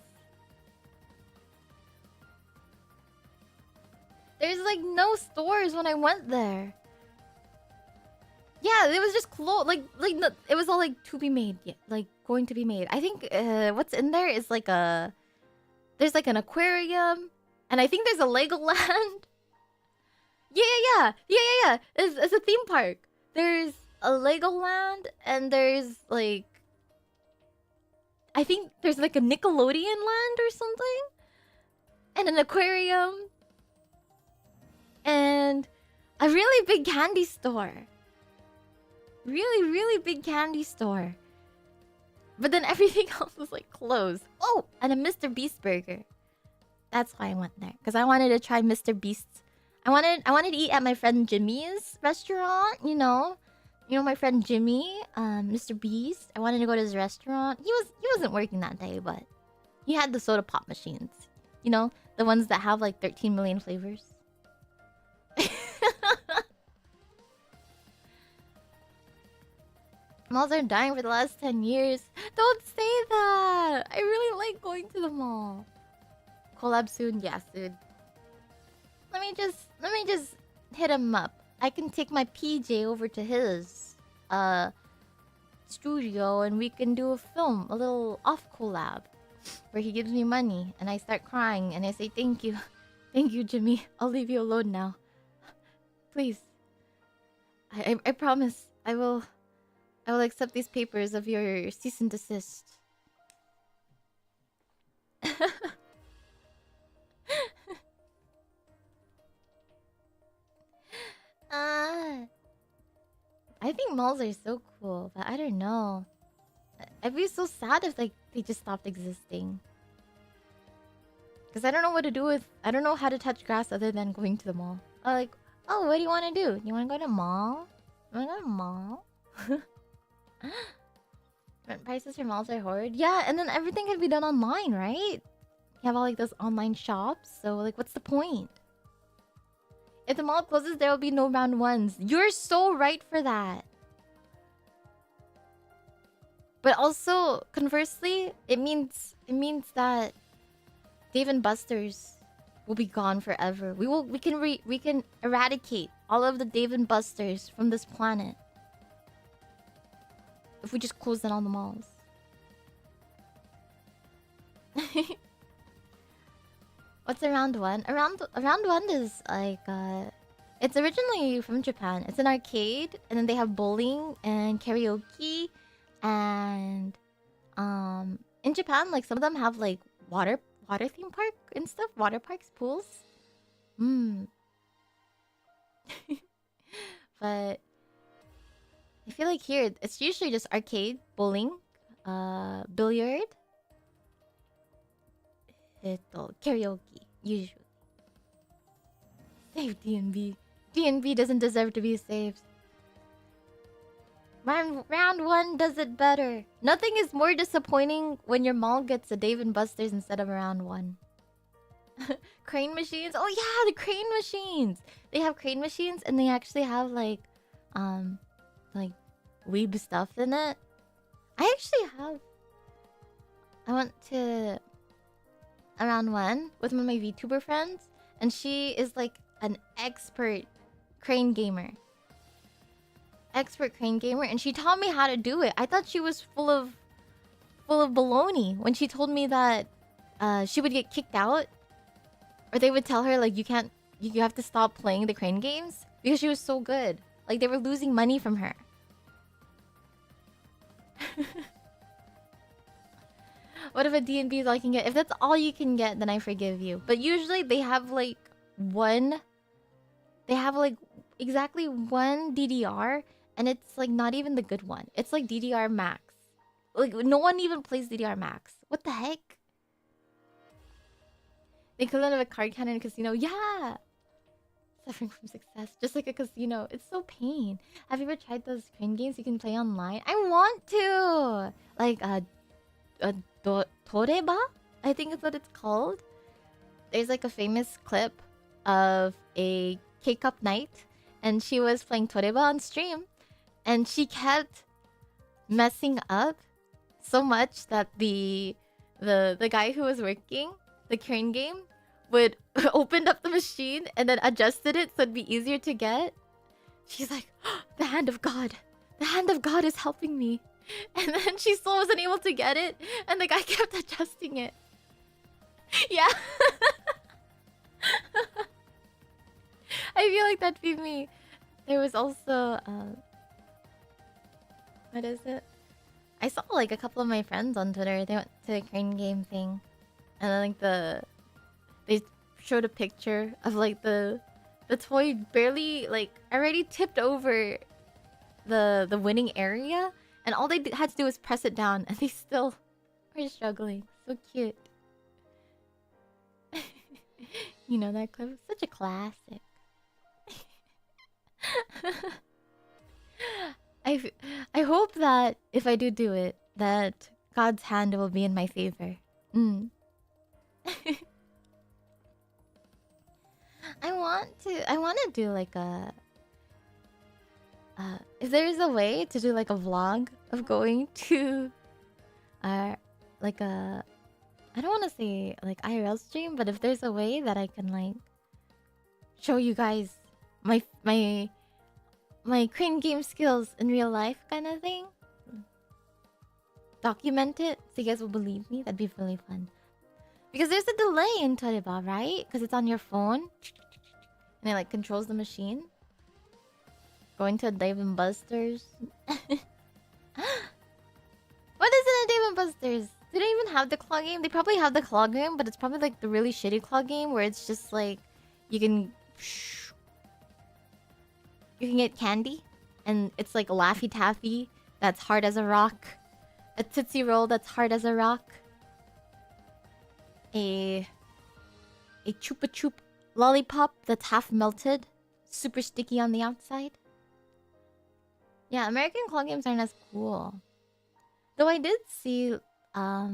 There's like no stores when I went there. Yeah, it was just closed. No, it was all like to be made. Yeah, like going to be made. I think what's in there is like there's like an aquarium, and I think there's a Legoland. Yeah. It's a theme park. There's a Legoland, and there's like, I think there's like a Nickelodeon land or something, and an aquarium, and a really big candy store. Really big candy store. But then everything else was like closed. Oh, and a Mr. Beast burger. That's why I went there, because I wanted to try Mr. Beast's. I wanted to eat at my friend Jimmy's restaurant. You know my friend Jimmy, Mr. Beast. I wanted to go to his restaurant. He wasn't working that day, but he had the soda pop machines. You know, the ones that have like 13 million flavors. Malls are dying for the last 10 years. Don't say that. I really like going to the mall. Collab soon, yeah, soon. Let me just hit him up. I can take my PJ over to his studio and we can do a film, a little off collab, where he gives me money and I start crying and I say thank you. Thank you, Jimmy. I'll leave you alone now. Please. I promise I will accept these papers of your cease and desist. I think malls are so cool, but I don't know. I'd be so sad if like they just stopped existing. Because I don't know what to do with. I don't know how to touch grass other than going to the mall. Like, oh, what do you want to do? You want to go to the mall? You want to go to the mall? Rent prices for malls are horrid. Yeah, and then everything can be done online, right? You have all like those online shops. So like, what's the point? If the mall closes, there will be no round ones. You're so right for that. But also, conversely, it means that Dave and Buster's will be gone forever. We can eradicate all of the Dave and Buster's from this planet if we just close down all the malls. What's a round one? Around one is like it's originally from Japan. It's an arcade, and then they have bowling and karaoke, and in Japan, like some of them have like water theme park and stuff, water parks, pools. But I feel like here it's usually just arcade, bowling, billiard, karaoke, usually. Save DNB. DNB doesn't deserve to be saved. Round one does it better. Nothing is more disappointing when your mall gets a Dave and Buster's instead of a round one. Crane machines. Oh yeah, the crane machines. They have crane machines and they actually have like weeb stuff in it. I actually have. I went to a round one with one of my VTuber friends, and she is like an expert crane gamer. And she taught me how to do it. I thought she was full of baloney when she told me that she would get kicked out, or they would tell her like you have to stop playing the crane games because she was so good. Like they were losing money from her. What if a D&B is all you can get? If that's all you can get, then I forgive you. But usually they have like exactly one DDR, and it's like not even the good one. It's like DDR max. Like no one even plays DDR max. What the heck? The equivalent of a card counter in a casino. Yeah! Suffering from success. Just like a casino. It's so pain. Have you ever tried those crane games you can play online? I want to! Like, Toreba? I think is what it's called. There's like a famous clip of a K-cup night, and she was playing Toreba on stream, and she kept messing up so much that the guy who was working the crane game would opened up the machine and then adjusted it so it'd be easier to get. She's like, oh, the hand of God is helping me. And then she still wasn't able to get it, and the guy kept adjusting it. Yeah. I feel like that'd be me. There was also what is it? I saw like a couple of my friends on Twitter. They went to a crane game thing, and then like they showed a picture of like the toy barely like already tipped over the winning area, and all they had to do was press it down, and they still were struggling. So cute. You know that clip? Such a classic. I hope that if I do it, that God's hand will be in my favor. I want to do like a if there's a way to do like a vlog of going to like a, I don't want to say like IRL stream, but if there's a way that I can like show you guys my crane game skills in real life kind of thing, document it so you guys will believe me, that'd be really fun. Because there's a delay in Toreba, right? Because it's on your phone and it like controls the machine. Going to a Dave and Buster's. What is in a Dave and Buster's? Do they even have the claw game? They probably have the claw game, but it's probably like the really shitty claw game where it's just like you can get candy, and it's like a Laffy Taffy that's hard as a rock, a Tootsie Roll that's hard as a rock, a Chupa Chup lollipop that's half melted, super sticky on the outside. Yeah, American claw games aren't as cool. Though I did see, I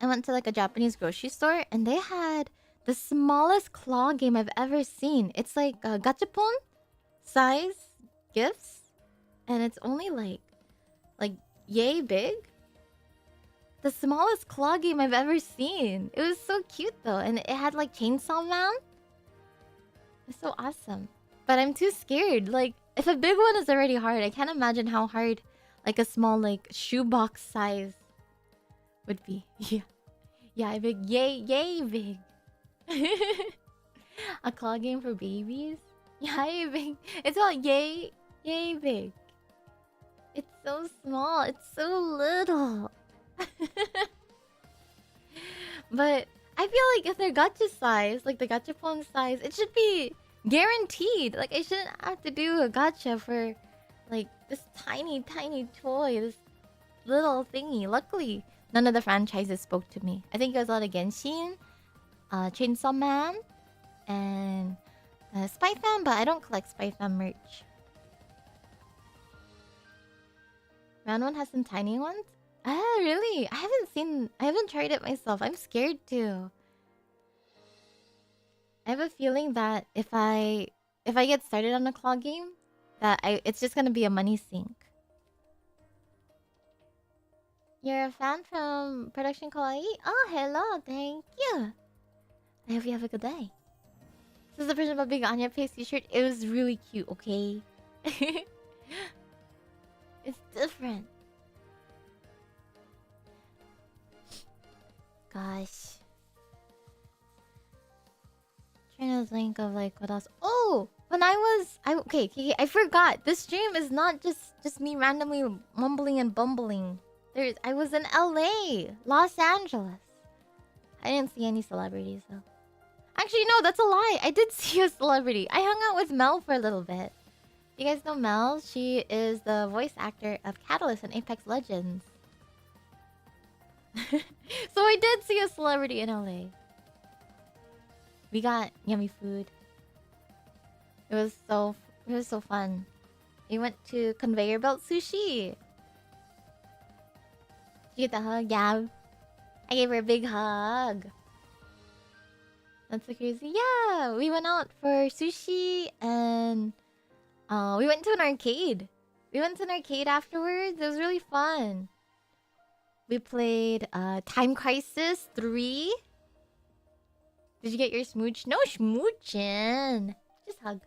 went to like a Japanese grocery store, and they had the smallest claw game I've ever seen. It's like a gachapon size gifts, and it's only like yay big. The smallest claw game I've ever seen. It was so cute though, and it had like Chainsaw Man. It's so awesome. But I'm too scared. Like, if a big one is already hard, I can't imagine how hard like a small like shoebox size would be. Yeah, big. Yay big. A claw game for babies? Yay big. It's all yay big. It's so small. It's so little. But I feel like if they're gacha size, like the gachapon size, it should be guaranteed. Like I shouldn't have to do a gacha for like this tiny toy, this little thingy. Luckily, none of the franchises spoke to me. I think it was a lot of Genshin, Chainsaw Man, and Spy Fam, but I don't collect Spy Fam merch. Round one has some tiny ones? Ah, really? I haven't tried it myself. I'm scared to. I have a feeling that if I get started on a claw game, it's just gonna be a money sink. You're a fan from Production Kawaii? Oh, hello, thank you. I hope you have a good day. This is the version of a big Anya Face t-shirt. It was really cute, okay? It's different. Gosh. Trying to think of like what else. Oh, when okay, I forgot. This stream is not just me randomly mumbling and bumbling. I was in LA, Los Angeles. I didn't see any celebrities though. Actually, no, that's a lie. I did see a celebrity. I hung out with Mel for a little bit. You guys know Mel? She is the voice actor of Catalyst in Apex Legends. So I did see a celebrity in LA. We got yummy food. It was so fun. We went to Conveyor Belt Sushi. Did you get the hug? Yeah. I gave her a big hug. That's so crazy. Yeah, we went out for sushi and we went to an arcade. We went to an arcade afterwards. It was really fun. We played Time Crisis 3. Did you get your smooch? No smooching. Just hug.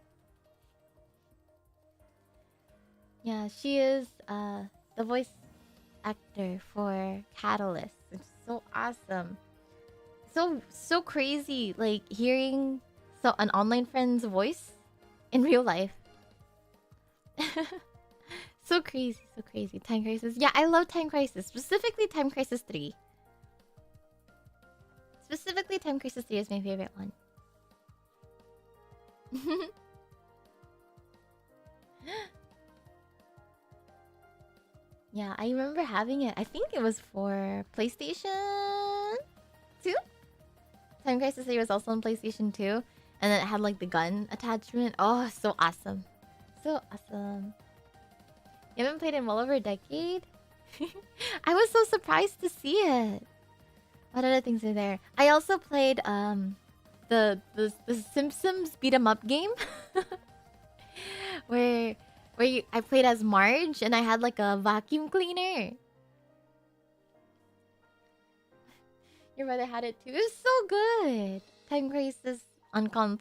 Yeah, she is the voice actor for Catalyst. It's so awesome. So crazy, like hearing an online friend's voice in real life. So crazy, so crazy. Time Crisis. Yeah, I love Time Crisis. Specifically Time Crisis 3. Specifically Time Crisis 3 is my favorite one. Yeah, I remember having it. I think it was for PlayStation 2? Time Crisis 3 was also on PlayStation 2. And then it had like the gun attachment. Oh, so awesome. So awesome. You haven't played in well over a decade? I was so surprised to see it. What other things are there? I also played the Simpsons beat 'em up game. where I played as Marge and I had like a vacuum cleaner. Your brother had it too. It was so good. Time Crisis on console.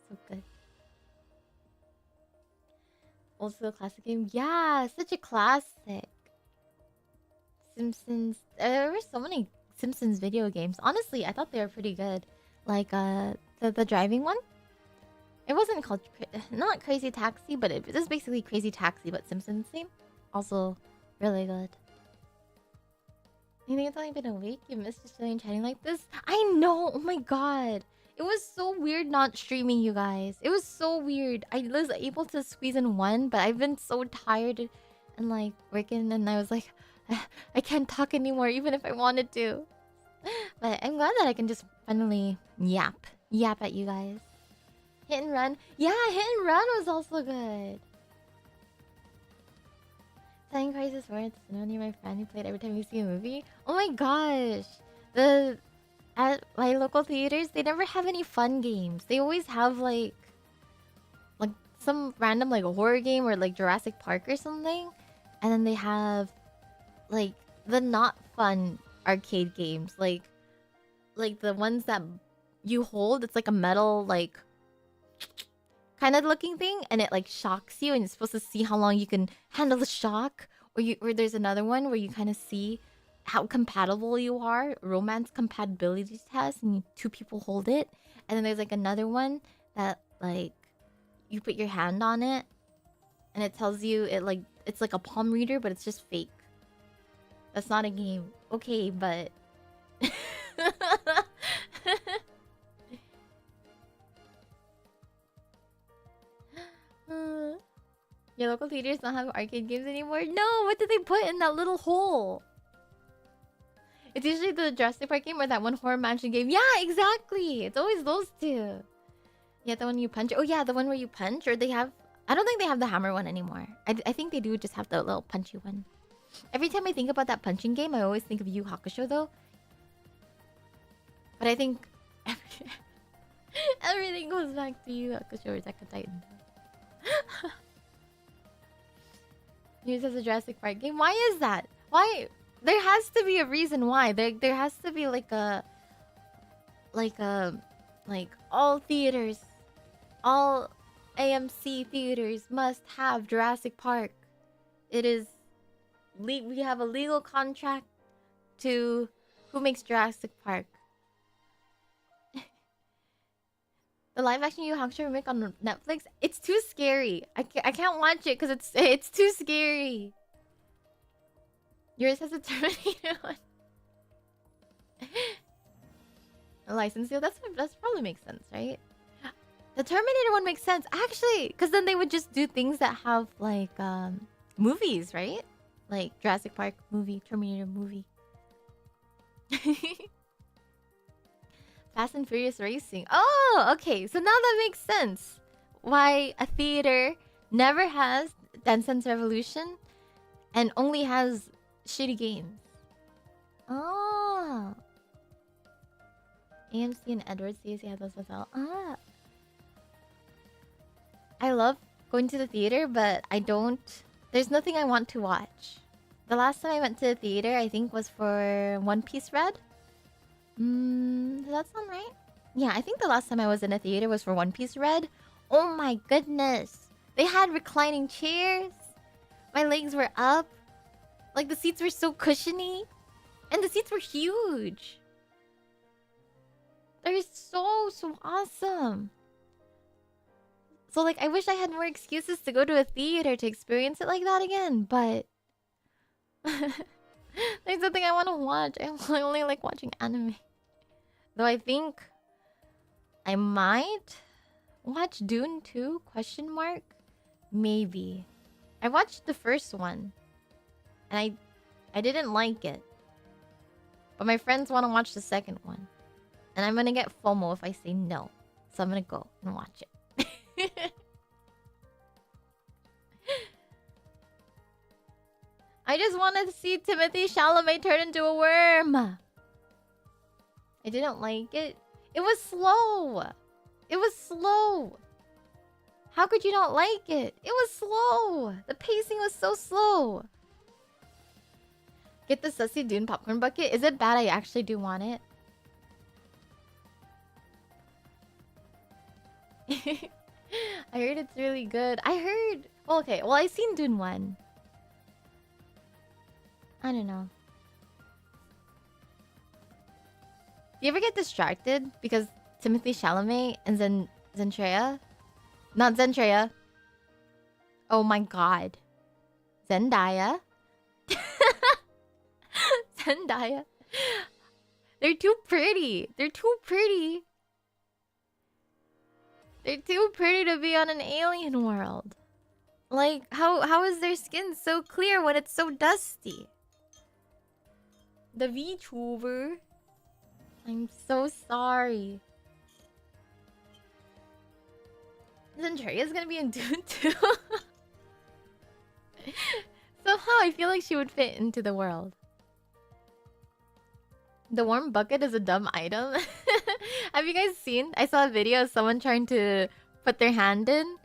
So good. Also a classic game. Yeah, such a classic. Simpsons. There were so many Simpsons video games. Honestly, I thought they were pretty good. Like the driving one. It wasn't called not Crazy Taxi, but it was basically Crazy Taxi, but Simpsons theme. Also really good. You think it's only been a week? You missed just chilling and chatting like this? I know! Oh my god! It was so weird not streaming, you guys. It was so weird. I was able to squeeze in one, but I've been so tired and like working, and I was like, I can't talk anymore even if I wanted to. But I'm glad that I can just finally yap at you guys. Hit and Run. Yeah, Hit and Run was also good. Time Crisis Words. No, near my friend who played every time we see a movie. Oh my gosh. At my local theaters, they never have any fun games. They always have like some random like horror game or like Jurassic Park or something. And then they have like the not fun arcade games. Like the ones that you hold. It's like a metal like kind of looking thing, and it like shocks you, and you're supposed to see how long you can handle the shock. Or there's another one where you kind of see how compatible you are, romance compatibility test, and two people hold it. And then there's like another one that like you put your hand on it, and it tells you it's like a palm reader, but it's just fake. That's not a game, okay? But your local theaters don't have arcade games anymore? No, what did they put in that little hole? It's usually the Jurassic Park game or that one horror mansion game. Yeah, exactly. It's always those two. Yeah, the one you punch. Oh yeah, the one where you punch. Or they have I don't think they have the hammer one anymore. I think they do just have the little punchy one. Every time I think about that punching game, I always think of Yu Hakusho though. But I think everything goes back to Yu Hakusho or Attack on Titan. Used as a Jurassic Park game. Why is that? Why? There has to be a reason why. There has to be like all theaters, all AMC theaters must have Jurassic Park. It is we have a legal contract to who makes Jurassic Park. The live action Yu Hakusho remake on Netflix, it's too scary. I can't watch it because it's too scary. Yours has a Terminator one. A license deal? That's probably makes sense, right? The Terminator one makes sense, actually, because then they would just do things that have like movies, right? Like Jurassic Park movie, Terminator movie. Fast and Furious Racing. Oh, okay. So now that makes sense. Why a theater never has Dance Dance Revolution and only has shitty games. Oh. AMC and Edwards CAC had those as well. Ah. I love going to the theater, but I don't... There's nothing I want to watch. The last time I went to the theater, I think, was for One Piece Red. Does that sound right? Yeah, I think the last time I was in a theater was for One Piece Red. Oh my goodness. They had reclining chairs. My legs were up. Like, the seats were so cushiony. And the seats were huge. They're so awesome. So, like, I wish I had more excuses to go to a theater to experience it like that again, but... There's nothing I want to watch. I only like watching anime. Though I think... I might watch Dune 2? Question mark? Maybe. I watched the first one. And I didn't like it. But my friends want to watch the second one. And I'm gonna get FOMO if I say no. So I'm gonna go and watch it. I just wanted to see Timothée Chalamet turn into a worm. I didn't like it. It was slow. It was slow. How could you not like it? It was slow. The pacing was so slow. Get the sussy Dune popcorn bucket. Is it bad? I actually do want it. I heard it's really good. I heard... Well, okay. Well, I've seen Dune 1. I don't know. Do you ever get distracted because Timothée Chalamet and Zendaya? Not Zendaya. Oh my god. Zendaya? Zendaya. They're too pretty. They're too pretty. They're too pretty to be on an alien world. Like, how is their skin so clear when it's so dusty? The VTuber. I'm so sorry. Zendaya's gonna be in Dune 2. Somehow I feel like she would fit into the world. The warm bucket is a dumb item. Have you guys seen? I saw a video of someone trying to put their hand in.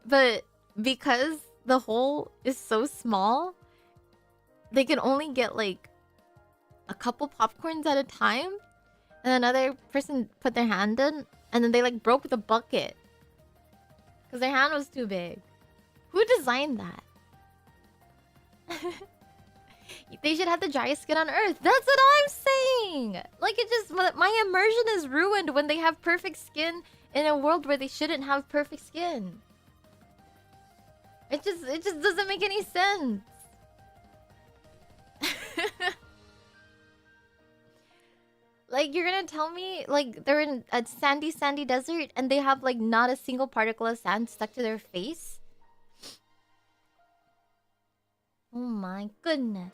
But because the hole is so small, they can only get like a couple popcorns at a time. And another person put their hand in. And then they like broke the bucket. Because their hand was too big. Who designed that? They should have the driest skin on earth. That's what I'm saying. Like, it just... My immersion is ruined when they have perfect skin in a world where they shouldn't have perfect skin. It just doesn't make any sense. Like, you're gonna tell me, like, they're in a sandy desert and they have, like, not a single particle of sand stuck to their face? Oh my goodness.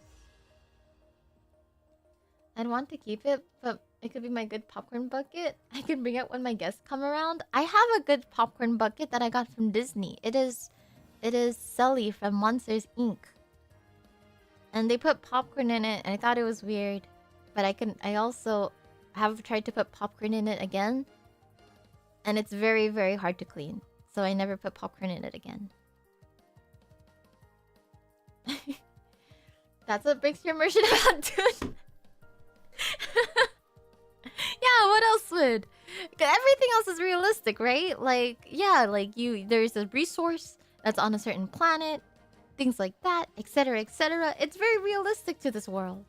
I'd want to keep it, but It could be my good popcorn bucket. I can bring it when my guests come around. I have a good popcorn bucket that I got from Disney. It is Sully from Monsters Inc. And they put popcorn in it, and I thought it was weird. But I also have tried to put popcorn in it again. And it's very, very hard to clean. So I never put popcorn in it again. That's what breaks your immersion about, dude. Yeah, what else would? 'Cause everything else is realistic, right? Like, yeah, like there's a resource that's on a certain planet, things like that, etc., etc. It's very realistic to this world.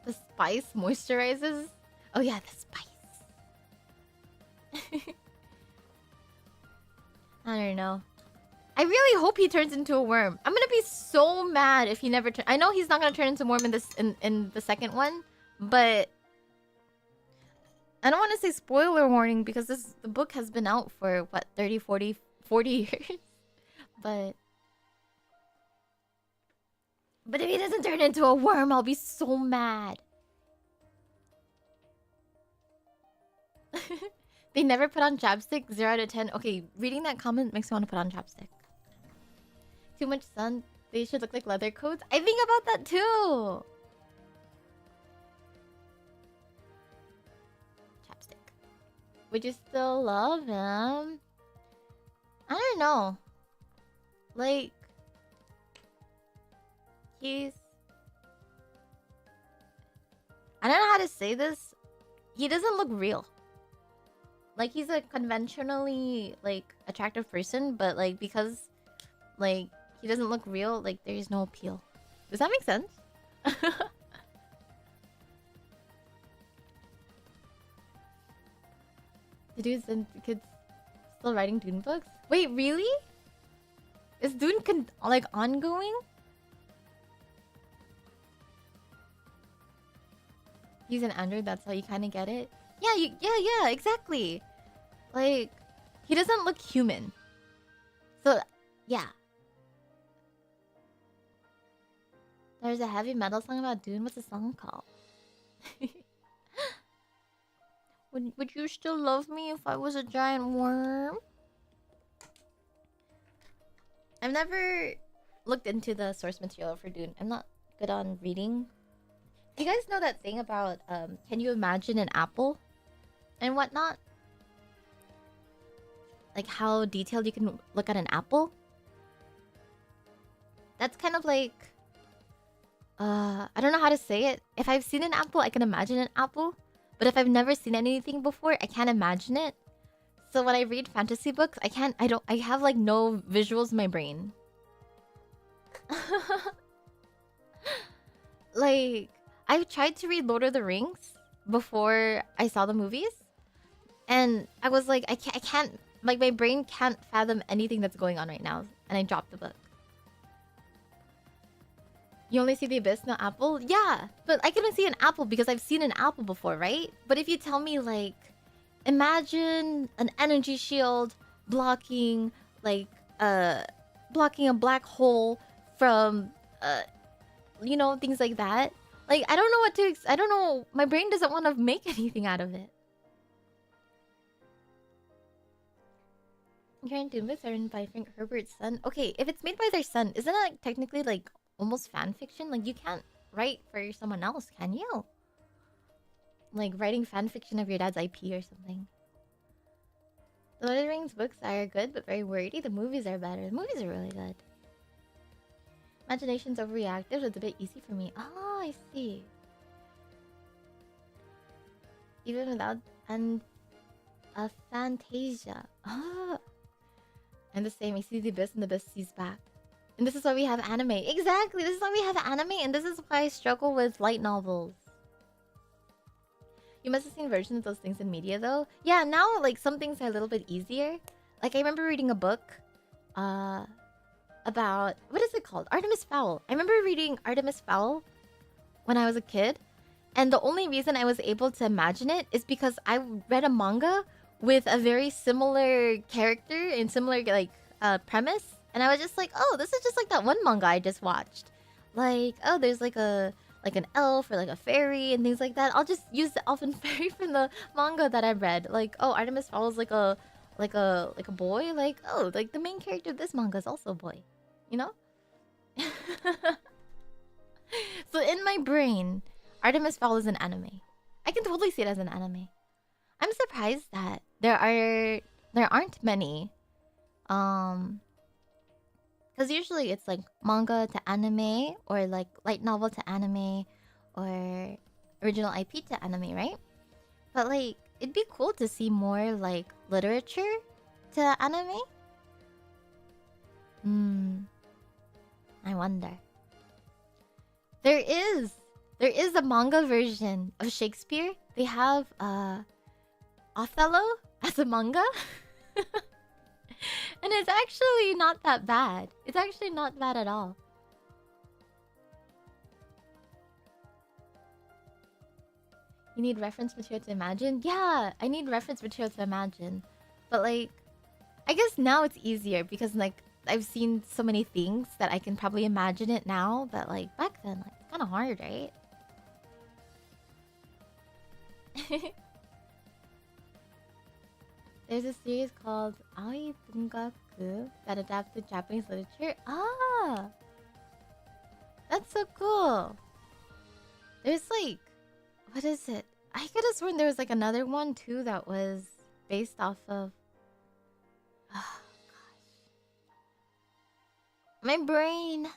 The spice moisturizes. Oh yeah, the spice. I don't know. I really hope he turns into a worm. I'm gonna be so mad if he never turns. I know he's not gonna turn into a worm in this in the second one, but I don't want to say spoiler warning because the book has been out for what 30, 40 years. But if he doesn't turn into a worm, I'll be so mad. They never put on chapstick. 0 out of 10. Okay, reading that comment makes me want to put on chapstick. Too much sun. They should look like leather coats. I think about that too. Chapstick. Would you still love him? I don't know. Like, I don't know how to say this. He doesn't look real. Like, he's a conventionally, like, attractive person, but, like, because, like, he doesn't look real, like, there's no appeal. Does that make sense? The dudes and the kids still writing Dune books? Wait, really? Is Dune, like, ongoing? He's an android, that's how you kind of get it? Yeah, yeah, exactly. Like, he doesn't look human. So, yeah. There's a heavy metal song about Dune. What's the song called? Would you still love me if I was a giant worm? I've never looked into the source material for Dune. I'm not good on reading. You guys know that thing about, can you imagine an apple? And whatnot? Like how detailed you can look at an apple? That's kind of like... I don't know how to say it. If I've seen an apple, I can imagine an apple. But if I've never seen anything before, I can't imagine it. So when I read fantasy books, I have like no visuals in my brain. Like, I've tried to read Lord of the Rings before I saw the movies. And I was like, I can't, like my brain can't fathom anything that's going on right now. And I dropped the book. You only see the abyss, no apple? Yeah, but I can only see an apple because I've seen an apple before, right? But if you tell me, like, imagine an energy shield blocking, like, blocking a black hole from, you know, things like that. Like, I don't know what to, I don't know, my brain doesn't want to make anything out of it. Karen Doombits are written by Frank Herbert's son. Okay, if it's made by their son, isn't that technically, like, almost fan fiction? Like, you can't write for someone else, can you? Like, writing fan fiction of your dad's IP or something. The Lord of the Rings books are good, but very wordy. The movies are better. The movies are really good. Imagination's overreactive. It's a bit easy for me. Oh, I see. Even without a Fantasia. Oh. And the same. I see the abyss and the abyss sees back. And this is why we have anime. Exactly! This is why we have anime, and this is why I struggle with light novels. You must have seen versions of those things in media, though. Yeah, now, like, some things are a little bit easier. Like, I remember reading a book, about... What is it called? Artemis Fowl. I remember reading Artemis Fowl when I was a kid. And the only reason I was able to imagine it is because I read a manga with a very similar character and similar, like, premise. And I was just like, oh, this is just like that one manga I just watched. Like, oh, there's like an elf or like a fairy and things like that. I'll just use the elf and fairy from the manga that I read. Like, oh, Artemis Fowl like a boy. Like, oh, like the main character of this manga is also a boy. You know? So in my brain, Artemis Fowl is an anime. I can totally see it as an anime. I'm surprised that there aren't many. Because usually it's like manga to anime or like light novel to anime or original IP to anime, right? But like it'd be cool to see more like literature to anime. I wonder. There is a manga version of Shakespeare. They have Othello as a manga. And it's actually not that bad. It's actually not bad at all. You need reference material to imagine? Yeah, I need reference material to imagine. But like, I guess now it's easier because like I've seen so many things that I can probably imagine it now. But like back then, like it's kind of hard, right? There's a series called Aoi Bungaku that adapted Japanese literature. Ah! That's so cool. There's like... What is it? I could have sworn there was like another one too that was based off of... Oh, gosh. My brain...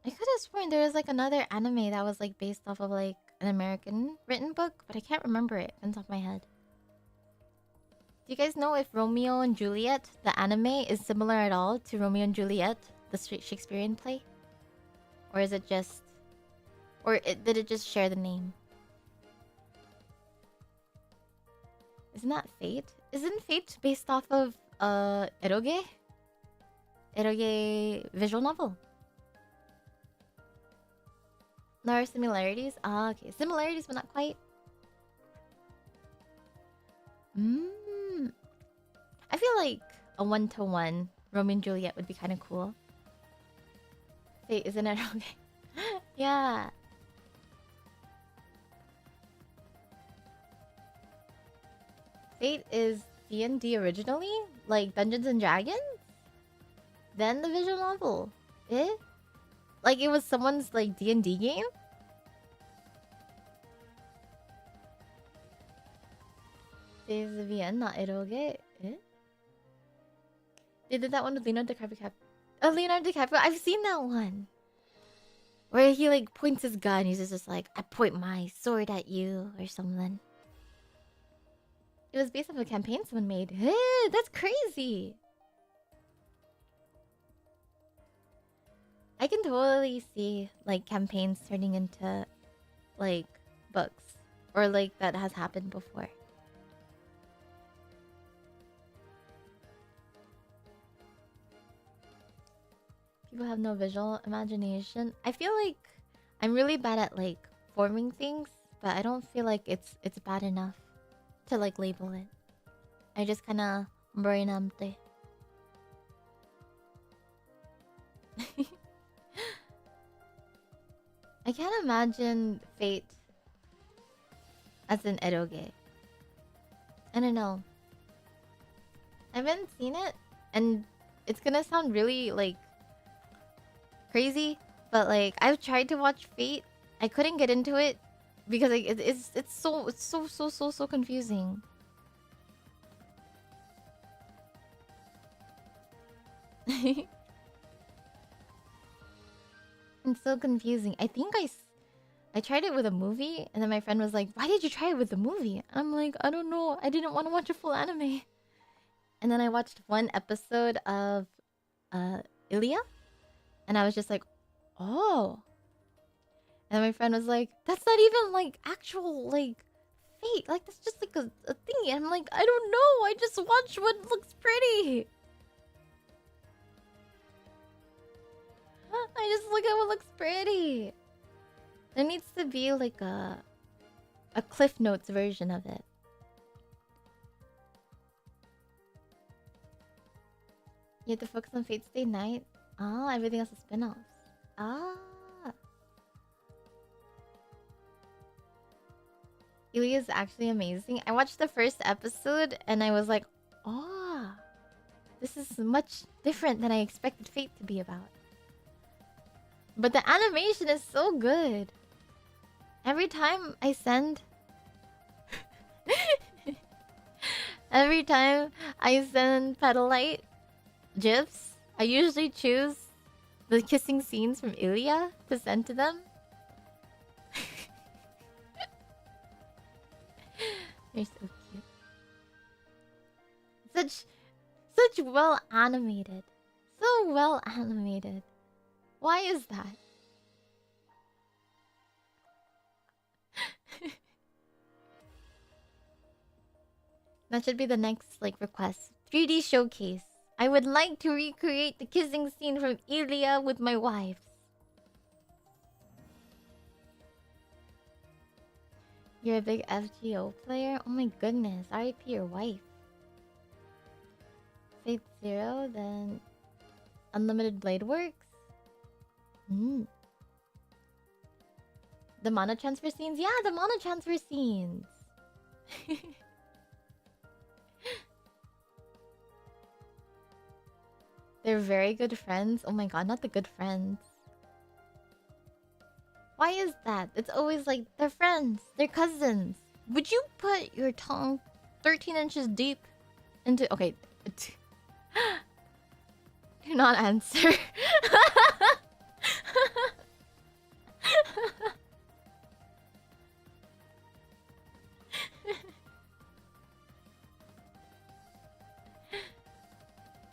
I could have sworn there was like another anime that was like based off of like an American written book, but I can't remember it on top of my head. Do you guys know if Romeo and Juliet, the anime, is similar at all to Romeo and Juliet, the Shakespearean play? Or is it just... did it just share the name? Isn't that Fate? Isn't Fate based off of eroge? Eroge visual novel? There are similarities? Ah, okay. Similarities, but not quite. I feel like a one-to-one Romeo and Juliet would be kind of cool. Fate, isn't it? Okay. Yeah. Fate is D&D originally? Like Dungeons and Dragons? Then the visual novel. Eh? Like it was someone's like D&D game? Days of the End, not eroge. Eh? They did that one with Leonardo DiCaprio. Oh, Leonardo DiCaprio. I've seen that one. Where he like points his gun. He's just like, I point my sword at you or something. It was based off a campaign someone made. Eh, that's crazy. I can totally see like campaigns turning into like books. Or like that has happened before. People have no visual imagination. I feel like I'm really bad at like forming things, but I don't feel like it's bad enough to like label it. I just kind of brain empty. I can't imagine Fate as an eroge. I don't know. I haven't seen it, and it's gonna sound really like crazy, but like I've tried to watch Fate. I couldn't get into it because like it's so confusing. It's so confusing. I think I tried it with a movie, and then my friend was like, "Why did you try it with the movie?" And I'm like, "I don't know. I didn't want to watch a full anime." And then I watched one episode of Ilya, and I was just like, "Oh." And my friend was like, "That's not even like actual like Fate. Like that's just like a thingy." And I'm like, "I don't know. I just watched what looks pretty. I just look at what looks pretty." There needs to be like a Cliff Notes version of it. You have to focus on Fate Stay Night. Ah, everything else is spin-offs. Ah. Ilya is actually amazing. I watched the first episode and I was like, oh, this is much different than I expected Fate to be about. But the animation is so good. Every time I send... Every time I send Petalite GIFs, I usually choose the kissing scenes from Ilya to send to them. You're so cute. Such well animated. So well animated. Why is that? That should be the next like request. 3D showcase. I would like to recreate the kissing scene from Ilya with my wives. You're a big FGO player? Oh my goodness. RIP your wife. Fate Zero, then Unlimited Blade Works. The mono transfer scenes? Yeah, the mono transfer scenes. They're very good friends. Oh my god, not the good friends. Why is that? It's always like, they're friends. They're cousins. Would you put your tongue 13 inches deep into... Okay. Do not answer.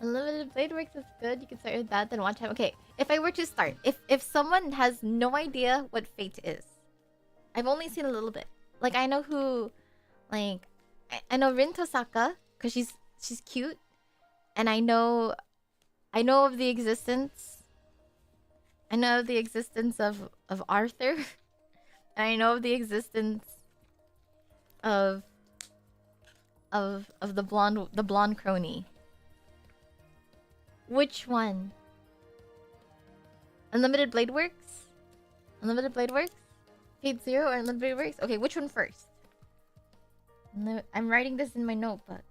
Unlimited Blade Works is good. You can start with that, then watch him. Okay, if I were to start, if someone has no idea what Fate is, I've only seen a little bit. Like I know who, like I know Rin Tosaka because she's cute, and I know of the existence. I know of the existence of Arthur, and I know of the existence of the blonde crony. Which one? Unlimited Blade Works? Unlimited Blade Works? Fate Zero or Unlimited Blade Works? Okay, which one first? I'm writing this in my notebook.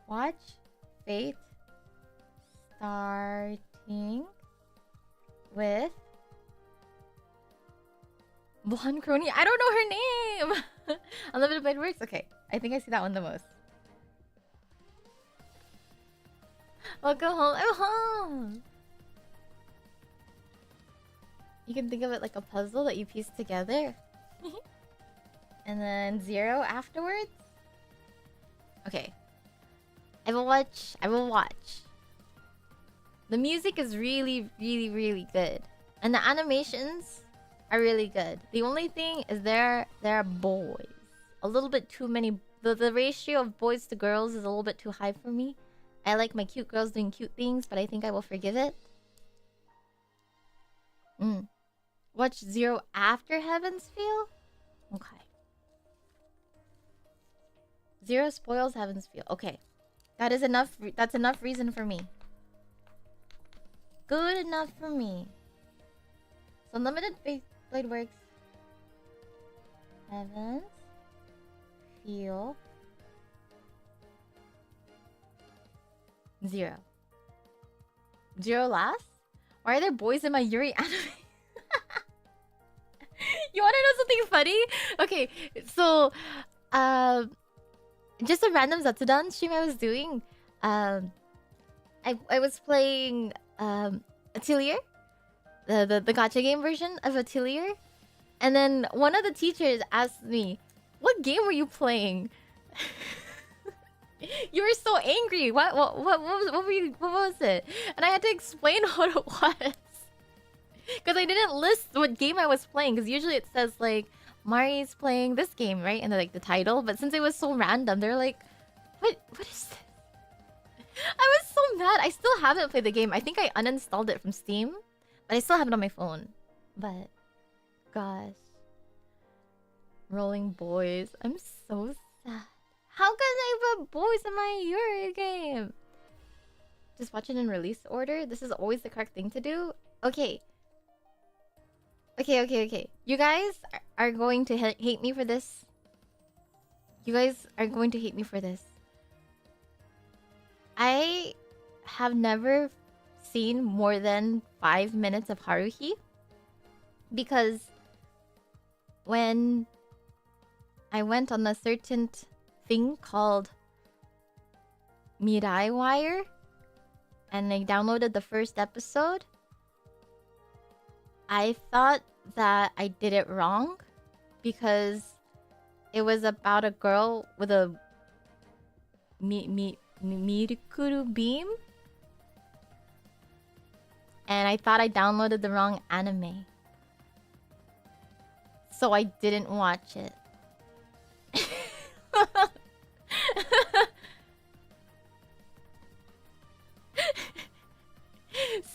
Watch Fate starting with blonde crony. I don't know her name. Unlimited Blade Works? Okay, I think I see that one the most. Welcome home. I'm home. You can think of it like a puzzle that you piece together. And then Zero afterwards. Okay. I will watch. The music is really, really, really good. And the animations are really good. The only thing is there are boys. A little bit too many. The ratio of boys to girls is a little bit too high for me. I like my cute girls doing cute things, but I think I will forgive it. Watch Zero after Heaven's Feel? Okay. Zero spoils Heaven's Feel. Okay. That is enough. That's enough reason for me. Good enough for me. So Unlimited Blade Works. Heaven's Feel. Zero. Zero last? Why are there boys in my Yuri anime? You wanna know something funny? Okay, so just a random Zatsudan stream I was doing. I was playing Atelier, the gacha game version of Atelier, and then one of the teachers asked me, "What game were you playing?" You were so angry. What was it? And I had to explain what it was. Because I didn't list what game I was playing. Because usually it says like, Mari's playing this game, right? And like the title. But since it was so random, they're like, what is this? I was so mad. I still haven't played the game. I think I uninstalled it from Steam. But I still have it on my phone. But, gosh. Rolling boys. I'm so sad. How can I put boys in my Yuri game? Just watch it in release order. This is always the correct thing to do. Okay. Okay. You guys are going to hate me for this. You guys are going to hate me for this. I have never seen more than 5 minutes of Haruhi. Because when I went on a certain thing called Mirai Wire and I downloaded the first episode, I thought that I did it wrong because it was about a girl with a Mirikuru beam, and I thought I downloaded the wrong anime, so I didn't watch it.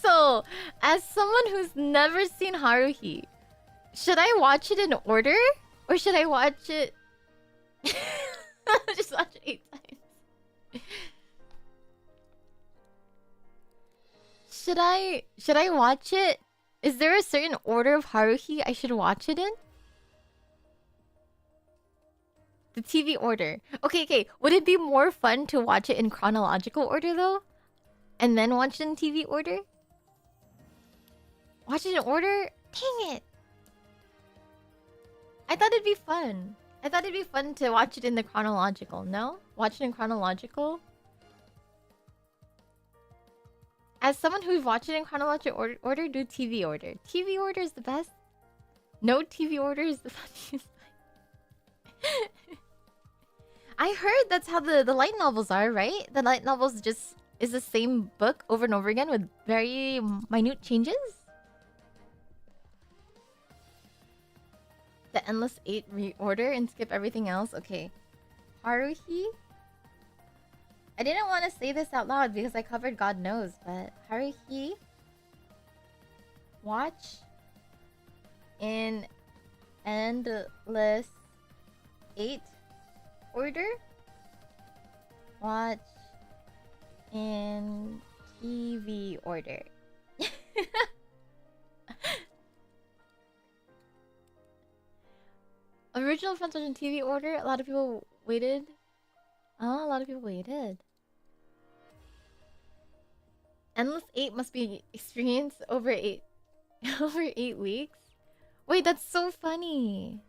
So, as someone who's never seen Haruhi, should I watch it in order? Or should I watch it... Just watch it 8 times. Should I watch it? Is there a certain order of Haruhi I should watch it in? The TV order. Okay. Would it be more fun to watch it in chronological order though? And then watch it in TV order? Watch it in order? Dang it! I thought it'd be fun. I thought it'd be fun to watch it in the chronological, no? Watch it in chronological? As someone who's watched it in chronological order, do TV order. TV order is the best. No TV order is the funniest. I heard that's how the light novels are, right? The light novels just is the same book over and over again with very minute changes. The Endless 8 reorder and skip everything else. Okay. Haruhi? I didn't want to say this out loud because I covered God knows, but Haruhi, watch in Endless 8 order. Watch in TV order. Original French in TV order. A lot of people waited. Oh, a lot of people waited. Endless 8 must be experienced over 8 over 8 weeks. Wait, that's so funny.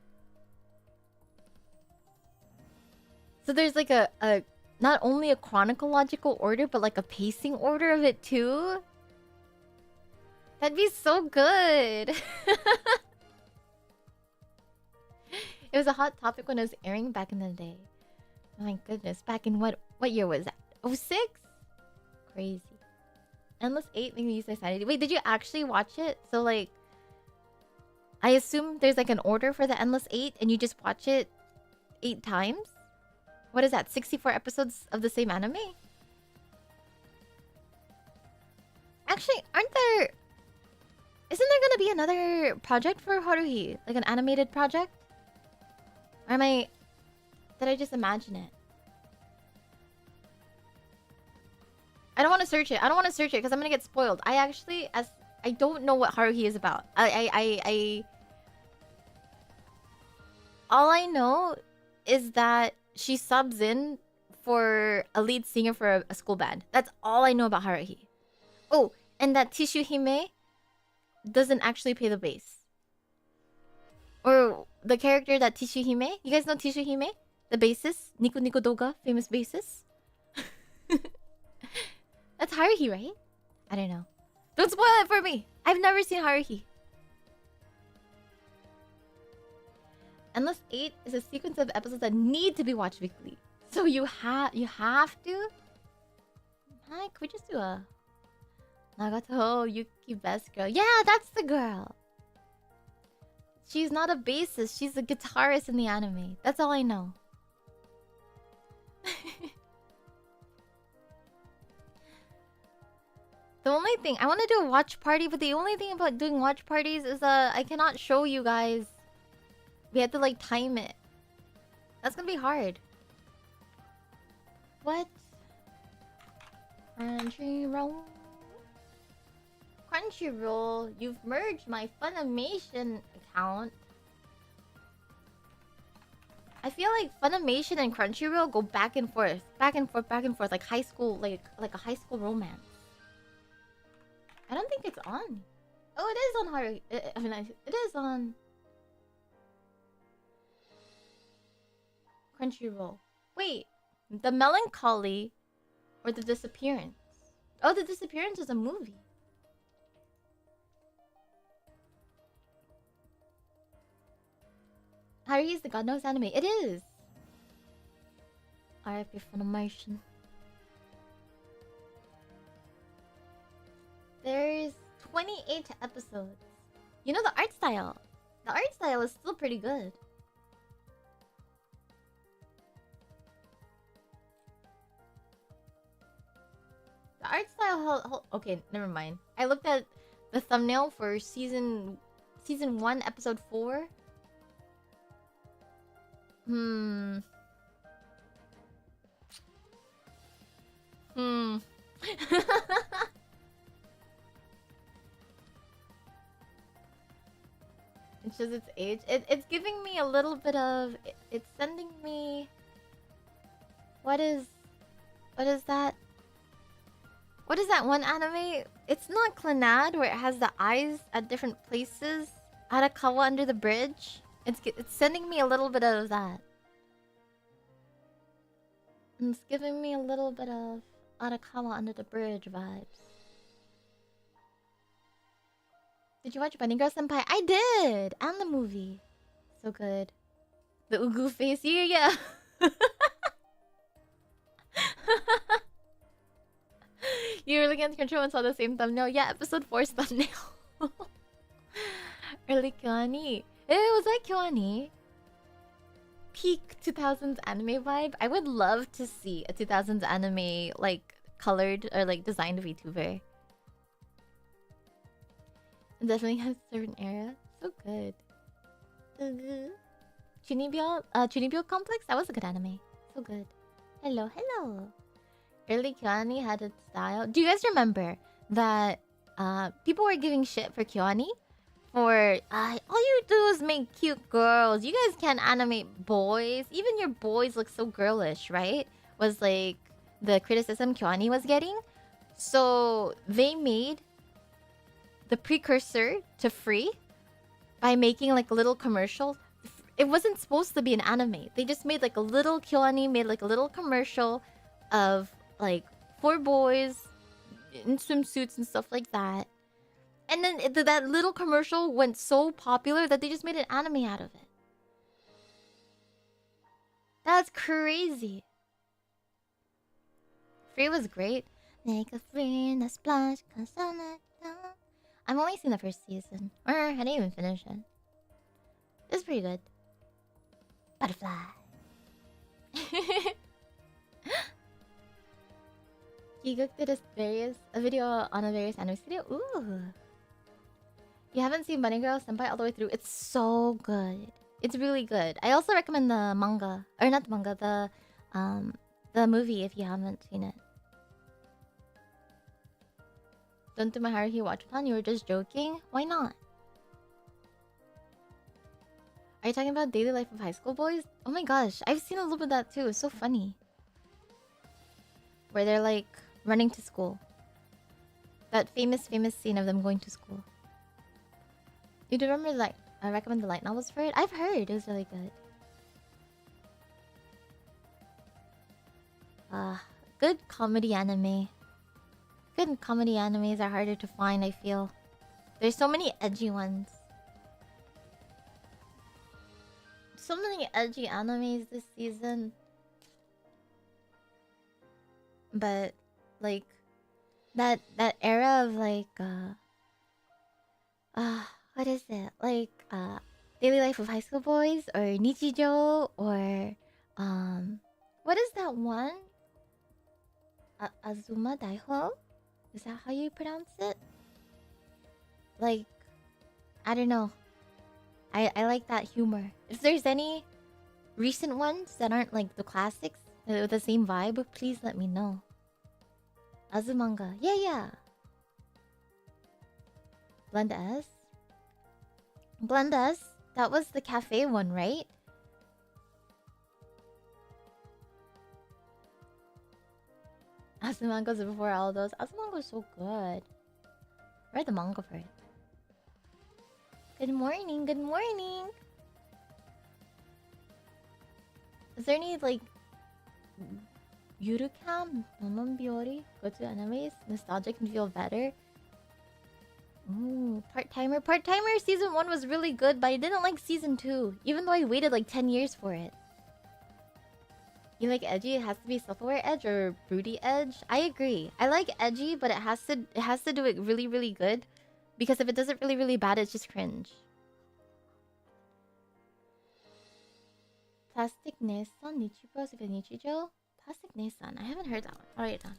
So there's like a not only a chronological order, but like a pacing order of it too. That'd be so good. It was a hot topic when it was airing back in the day. My goodness, back in what year was that? 06? Crazy. Endless 8 made me use my sanity. Wait, did you actually watch it? So like, I assume there's like an order for the Endless 8 and you just watch it 8 times? What is that? 64 episodes of the same anime? Actually, isn't there gonna be another project for Haruhi? Like an animated project? Or did I just imagine it? I don't want to search it. I don't want to search it because I'm gonna get spoiled. I don't know what Haruhi is about. All I know is that she subs in for a lead singer for a school band. That's all I know about Haruhi. Oh, and that Tissue Hime doesn't actually play the bass. Or the character that Tissue Hime. You guys know Tissue Hime? The bassist? Nico Nico Doga, famous bassist. That's Haruhi, right? I don't know. Don't spoil it for me. I've never seen Haruhi. Endless 8 is a sequence of episodes that need to be watched weekly. So you have to? Hi, could we just do a Nagato Yuki best girl? Yeah, that's the girl. She's not a bassist. She's a guitarist in the anime. That's all I know. The only thing I want to do a watch party, but the only thing about doing watch parties is I cannot show you guys. We have to like time it. That's gonna be hard. What? Crunchyroll. Crunchyroll, you've merged my Funimation account. I feel like Funimation and Crunchyroll go back and forth, like high school, like a high school romance. I don't think it's on. Oh, it is on Haru. I mean, it is on Crunchyroll. Wait, The Melancholy or The Disappearance? Oh, The Disappearance is a movie. Haruhi is the God Knows anime. It is. RIP Funimation. There's 28 episodes. You know the art style. The art style is still pretty good. The art style. Okay, never mind. I looked at the thumbnail for season 1, episode 4. It's just its age. It's giving me a little bit of. It's sending me. What is that? What is that one anime? It's not Clannad where it has the eyes at different places. Arakawa Under the Bridge. It's sending me a little bit of that. It's giving me a little bit of Arakawa Under the Bridge vibes. Did you watch Bunny Girl Senpai? I did! And the movie. So good. The Ugu face. Yeah. You were looking at the control and saw the same thumbnail. Yeah, episode 4's thumbnail. Early Kyoani. Was that Kyoani? Peak 2000s anime vibe. I would love to see a 2000s anime like colored or like designed VTuber. It definitely has a certain era. So good. Chunibyo Complex? That was a good anime. So good. Hello. Early Kyoani had its style. Do you guys remember that people were giving shit for Kyoani? For all you do is make cute girls. You guys can't animate boys. Even your boys look so girlish, right? Was like the criticism Kyoani was getting. So they made the precursor to Free by making like a little commercial. It wasn't supposed to be an anime. They just made like a little Kyoani made like a little commercial of like 4 boys in swimsuits and stuff like that. And then that little commercial went so popular that they just made an anime out of it. That's crazy. Free was great. Make a friend, a splash, cause I've only seen the first season. Or I didn't even finish it. It's pretty good. Butterfly. Giguk did a video on a various anime studio. Ooh. You haven't seen Bunny Girl Senpai all the way through. It's so good. It's really good. I also recommend the manga. Or not the manga, the movie if you haven't seen it. Don't do my Haruhi watch-a-thon, you were just joking? Why not? Are you talking about Daily Life of High School Boys? Oh my gosh, I've seen a little bit of that too. It's so funny. Where they're like running to school. That famous scene of them going to school. You do remember like I recommend the light novels for it? I've heard it was really good. Good comedy anime. Good comedy animes are harder to find, I feel. There's so many edgy ones. So many edgy animes this season. But like that era of like what is it? Like Daily Life of High School Boys or Nichijou or what is that one? Azuma Daiho? Is that how you pronounce it? Like, I don't know. I like that humor. If there's any recent ones that aren't like the classics with the same vibe, please let me know. Azumanga. Yeah, yeah. Blend S? Blend S? That was the cafe one, right? Azumanga's before all those. Azumanga's so good. Read the manga for it. Good morning, good morning. Is there any like Yurukam, Momon go to animes? Nostalgia can feel better. Ooh, Part-Timer. Part-Timer season 1 was really good, but I didn't like season 2, even though I waited like 10 years for it. You like edgy? It has to be self-aware edge or broody edge? I agree. I like edgy, but it has to do it really, really good. Because if it does it really, really bad, it's just cringe. Plastic Nesan Nichibo Nichijo? Plastic Nesan. I haven't heard that one. I'll write it down.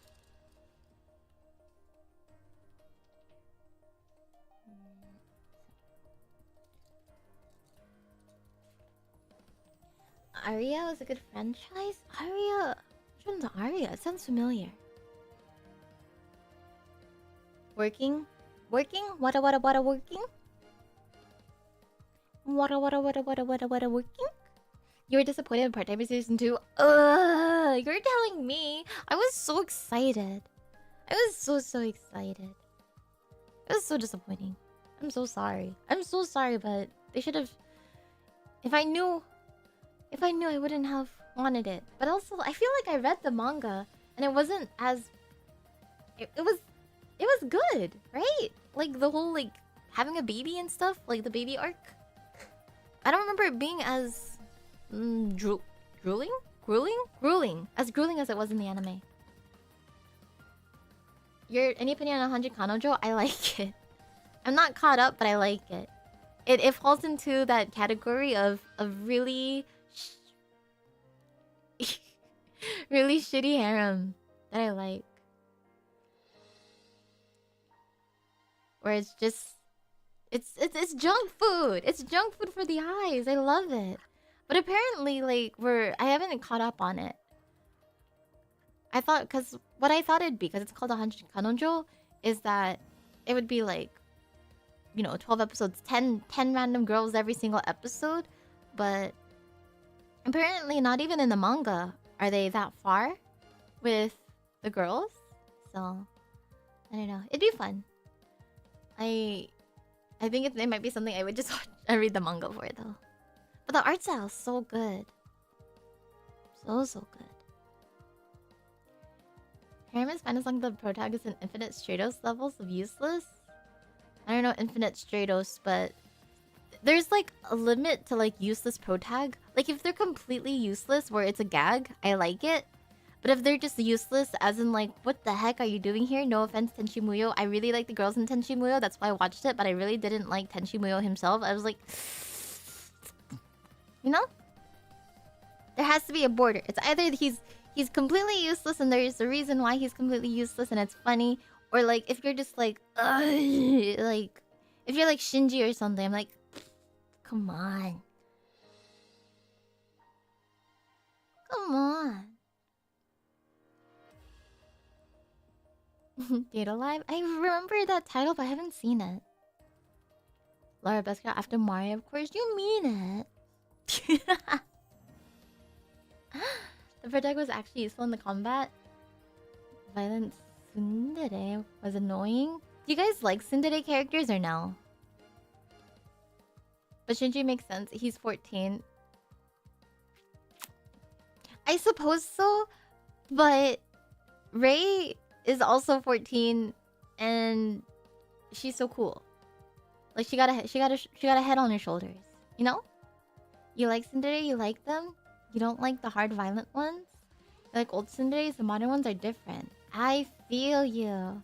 Aria was a good franchise? Aria? Which one's Aria? It sounds familiar. Working? Working? Wada working? Wada working? You were disappointed in Part-Timer season 2? You're telling me. I was so excited. I was so excited. It was so disappointing. I'm so sorry. I'm so sorry, but they should have... If I knew, I wouldn't have wanted it. But also, I feel like I read the manga, and it wasn't as... It was good, right? Like, the whole, like, having a baby and stuff. Like, the baby arc. I don't remember it being as... grueling? As grueling as it was in the anime. Any opinion on 100 Kanojo? I like it. I'm not caught up, but I like it. It falls into that category of really... really shitty harem that I like. Where it's just... It's junk food! It's junk food for the eyes! I love it. But apparently, like, I haven't caught up on it. I thought, because what I thought it'd be, because it's called 100 Kanojo, is that it would be like, you know, 12 episodes, 10 random girls every single episode. But apparently not even in the manga are they that far with the girls. So, I don't know. It'd be fun. I think it might be something I would just watch. I read the manga for, though. But the art style is so good. So good. Harem is fine as long as the protagonist is in infinite Stratos levels of useless. I don't know infinite Stratos, but there's like a limit to like useless protag. Like if they're completely useless where it's a gag, I like it. But if they're just useless as in like, what the heck are you doing here? No offense, Tenchi Muyo. I really like the girls in Tenchi Muyo. That's why I watched it. But I really didn't like Tenchi Muyo himself. I was like... You know? There has to be a border. It's either he's completely useless and there's a reason why he's completely useless and it's funny. Or like, if you're just like... like... If you're like Shinji or something, I'm like... Come on. Come on. Date Alive? I remember that title, but I haven't seen it. Laura Best Girl after Mariya, of course. You mean it. The protect was actually useful in the combat. Violent tsundere was annoying. Do you guys like tsundere characters or no? But Shinji makes sense. He's 14. I suppose so, but Rei is also 14, and she's so cool. Like she got a head on her shoulders. You know? You like tsundere, you like them. You don't like the hard, violent ones. You like old tsunderes. The modern ones are different. I feel you.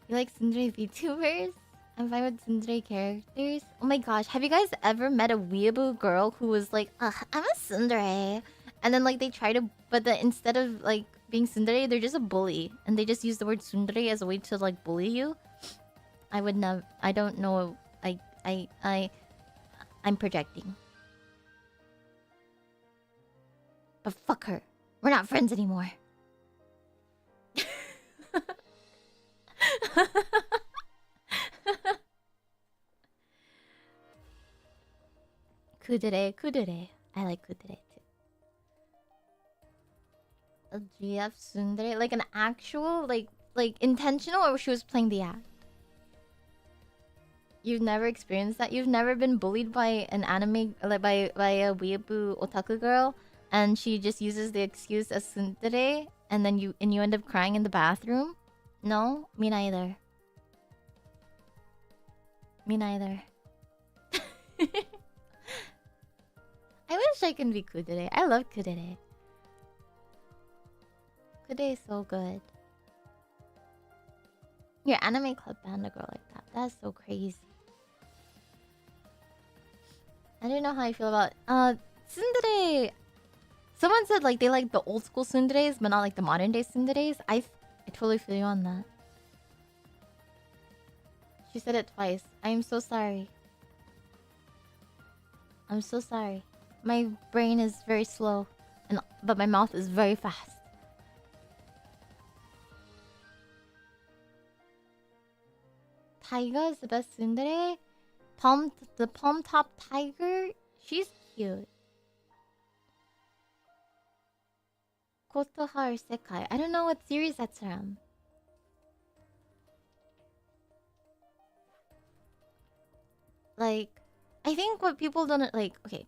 You like tsundere VTubers? I'm fine with tsundere characters. Oh my gosh, have you guys ever met a weeaboo girl who was like, ugh, I'm a tsundere, and then like they try to, but instead of like being tsundere, they're just a bully, and they just use the word tsundere as a way to like bully you? I would never. I don't know. I'm projecting. But fuck her. We're not friends anymore. Kudere, kudere. I like kudere too. A GF tsundere? Like an actual, like intentional, or she was playing the act? You've never experienced that? You've never been bullied by an anime, like by a weeaboo otaku girl, and she just uses the excuse as tsundere, and then you end up crying in the bathroom? No? Me neither. Me neither. I wish I can be kudere. I love kudere. Kudere is so good. Your anime club banned a girl like that. That's so crazy. I don't know how I feel about tsundere. Someone said like they like the old school tsunderes, but not like the modern day tsunderes. I totally feel you on that. She said it twice. I am so sorry. I'm so sorry. My brain is very slow, but my mouth is very fast. Taiga is the best tsundere. The palm top tiger. She's cute. Kotohar Sekai. I don't know what series that's from. Like, I think what people don't like. Okay.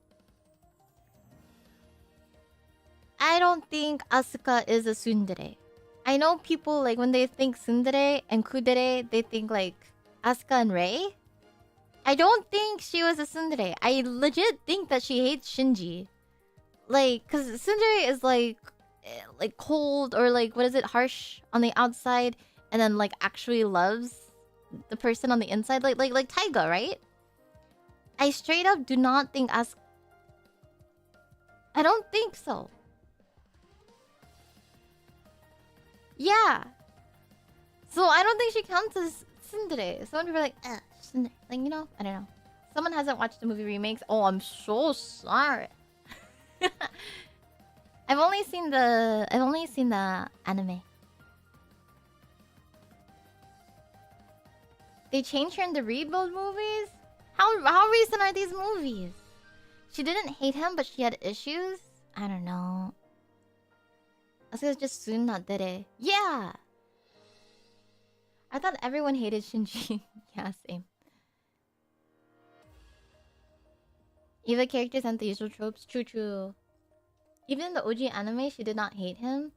I don't think Asuka is a tsundere. I know people like when they think tsundere and kudere, they think like Asuka and Rei. I don't think she was a tsundere. I legit think that she hates Shinji. Like, cause tsundere is like cold or like what is it, harsh on the outside, and then like actually loves the person on the inside, like Taiga, right? I straight up do not think Asuka. I don't think so. Yeah. So I don't think she counts as tsundere. Someone people are like, tsundere. Like, you know, I don't know. Someone hasn't watched the movie remakes. Oh, I'm so sorry. I've only seen the anime. They changed her in the rebuild movies? How recent are these movies? She didn't hate him, but she had issues? I don't know. Asuka's just soon not dere. Yeah! I thought everyone hated Shinji. Yeah, same. Eva characters and the usual tropes. True. Even in the OG anime, she did not hate him.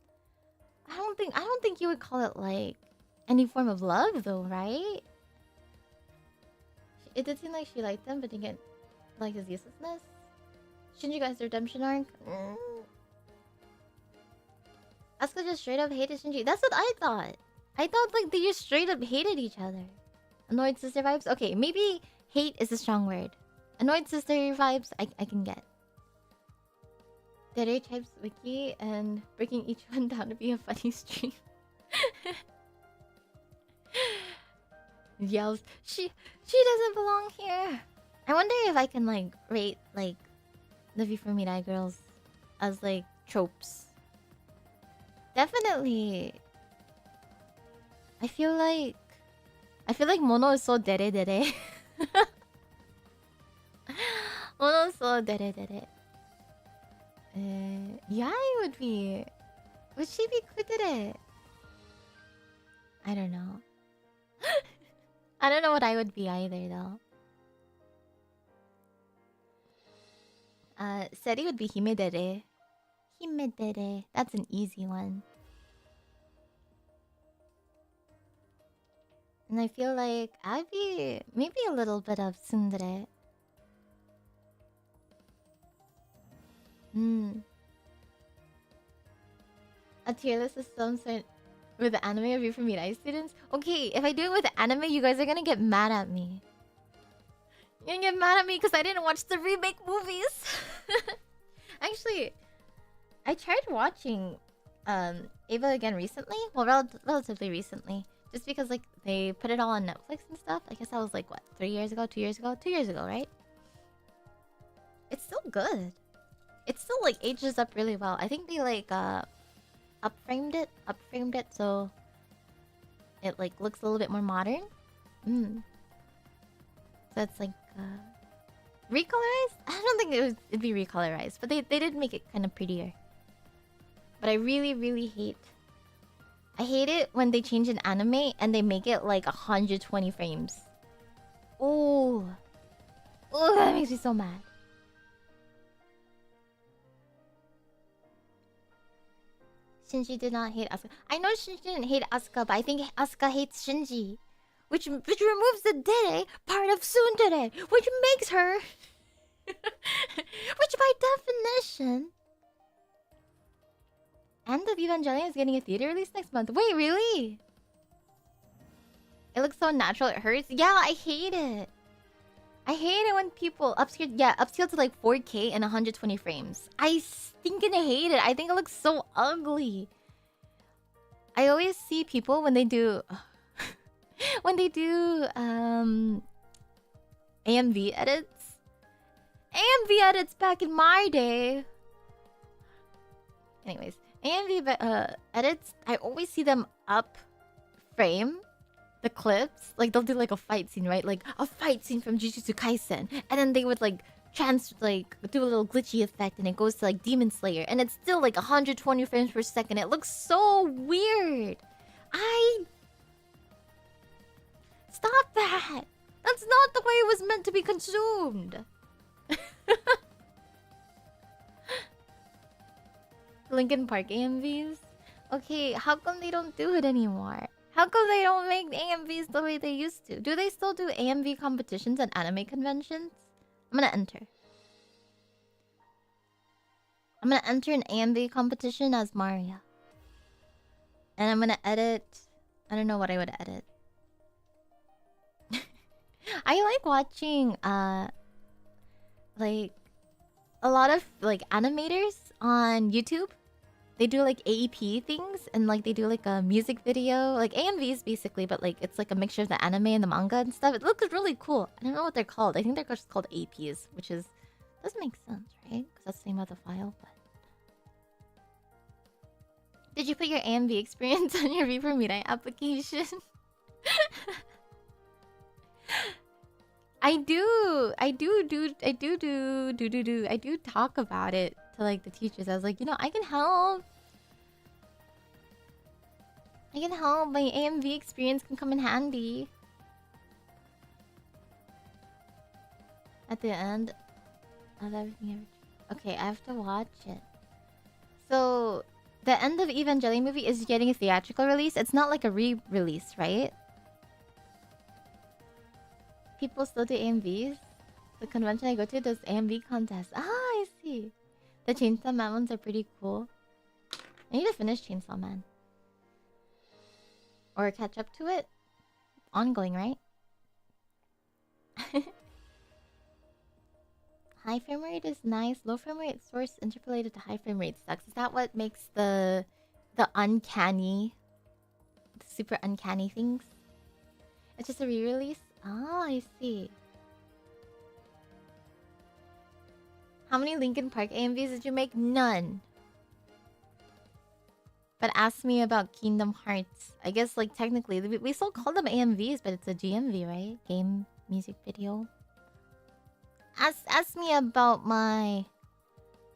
I don't think you would call it like any form of love though, right? It did seem like she liked him, but didn't get like his uselessness. Shinji got his redemption arc. Asuka just straight up hated Shinji. That's what I thought. I thought like they just straight up hated each other. Annoyed sister vibes? Okay, maybe hate is a strong word. Annoyed sister vibes, I can get. Dere types wiki and breaking each one down to be a funny stream. Yells, she doesn't belong here. I wonder if I can like rate like the V4Mirai girls as like tropes. Definitely. I feel like Mono is so dere. Mono is so dere. Yai would be... Would she be kudere? I don't know. I don't know what I would be either though. Seri would be himedere. Himedere. That's an easy one. And I feel like I'd be maybe a little bit of tsundere. A tier list is some sort with the anime of V4Mirai students. Okay, if I do it with the anime, you guys are gonna get mad at me. You're gonna get mad at me because I didn't watch the remake movies. Actually, I tried watching Eva again recently. Well, relatively recently. Just because like they put it all on Netflix and stuff. I guess that was like what, 3 years ago, 2 years ago, 2 years ago, right? It's still good. It still like ages up really well. I think they like upframed it so it like looks a little bit more modern. So it's like recolorized? I don't think it'd be recolorized, but they did make it kind of prettier. But I really hate it when they change an anime and they make it like 120 frames. Oh, that makes me so mad. Shinji did not hate Asuka. I know Shinji didn't hate Asuka, but I think Asuka hates Shinji. Which removes the dere part of tsundere, which makes her... which by definition... End of Evangelion is getting a theater release next month. Wait, really? It looks so natural, it hurts? Yeah, I hate it. I hate it when people upscale to like 4K and 120 frames. I stinking hate it. I think it looks so ugly. I always see people when they do AMV edits. AMV edits back in my day. Anyways, AMV edits, I always see them up frame the clips. Like they'll do like a fight scene, right? Like a fight scene from Jujutsu Kaisen, and then they would like do a little glitchy effect, and it goes to like Demon Slayer, and it's still like 120 frames per second. It looks so weird. Stop that! That's not the way it was meant to be consumed. Linkin Park AMVs? Okay, how come they don't do it anymore? How come they don't make AMVs the way they used to? Do they still do AMV competitions at anime conventions? I'm gonna enter. I'm gonna enter an AMV competition as Mariya. And I'm gonna edit... I don't know what I would edit. I like watching, like... a lot of, like, animators on YouTube. They do, like, AEP things. And, like, they do, like, a music video. Like, AMVs, basically. But, like, it's, like, a mixture of the anime and the manga and stuff. It looks really cool. I don't know what they're called. I think they're just called APs. Which is... doesn't make sense, right? Because that's the name of the file, but... Did you put your AMV experience on your V4Mirai application? I do talk about it to like the teachers. I was like, you know, I can help. My AMV experience can come in handy. At the end of everything okay, I have to watch it. So the end of Evangelion movie is getting a theatrical release. It's not like a re-release, right? People still do AMVs. The convention I go to does AMV contests. Ah, I see. The Chainsaw Man ones are pretty cool. I need to finish Chainsaw Man. Or catch up to it. Ongoing, right? High frame rate is nice. Low frame rate source interpolated to high frame rate sucks. Is that what makes the uncanny, the super uncanny things? It's just a re-release? Oh, I see. How many Linkin Park AMVs did you make? None. But ask me about Kingdom Hearts. I guess, like, technically, we still call them AMVs, but it's a GMV, right? Game music video. Ask me about my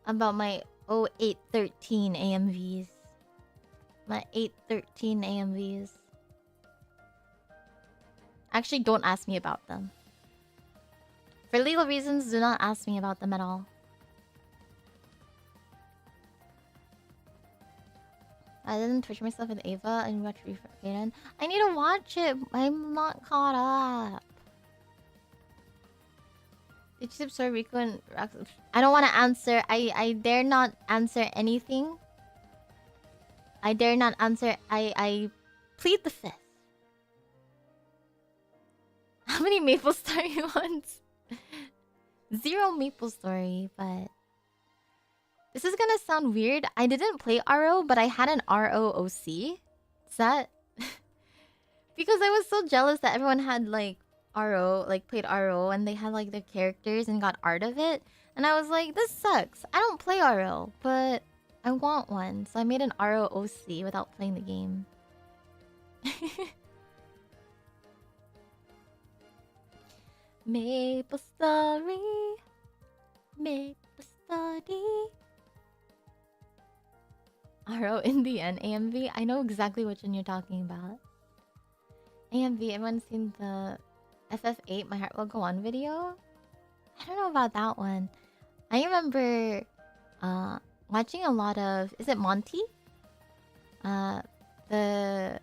0813 AMVs. My 813 AMVs. Actually, don't ask me about them. For legal reasons, do not ask me about them at all. I didn't torture myself with Ava and watch Reaper. I need to watch it. I'm not caught up. Did you absorb Rico and Rox? I don't want to answer. I dare not answer anything. I dare not answer. I plead the fifth. How many Maple Story ones? 0 Maple Story, but... This is gonna sound weird. I didn't play RO, but I had an ROOC. Is that... Because I was so jealous that everyone had, like, RO, like, played RO, and they had, like, their characters and got art of it. And I was like, this sucks. I don't play RO, but I want one. So I made an RO OC without playing the game. Maple Story. Maple Story. RO in the end. AMV. I know exactly which one you're talking about. AMV. Everyone's seen the FF8 My Heart Will Go On video? I don't know about that one. I remember watching a lot of... Is it Monty? The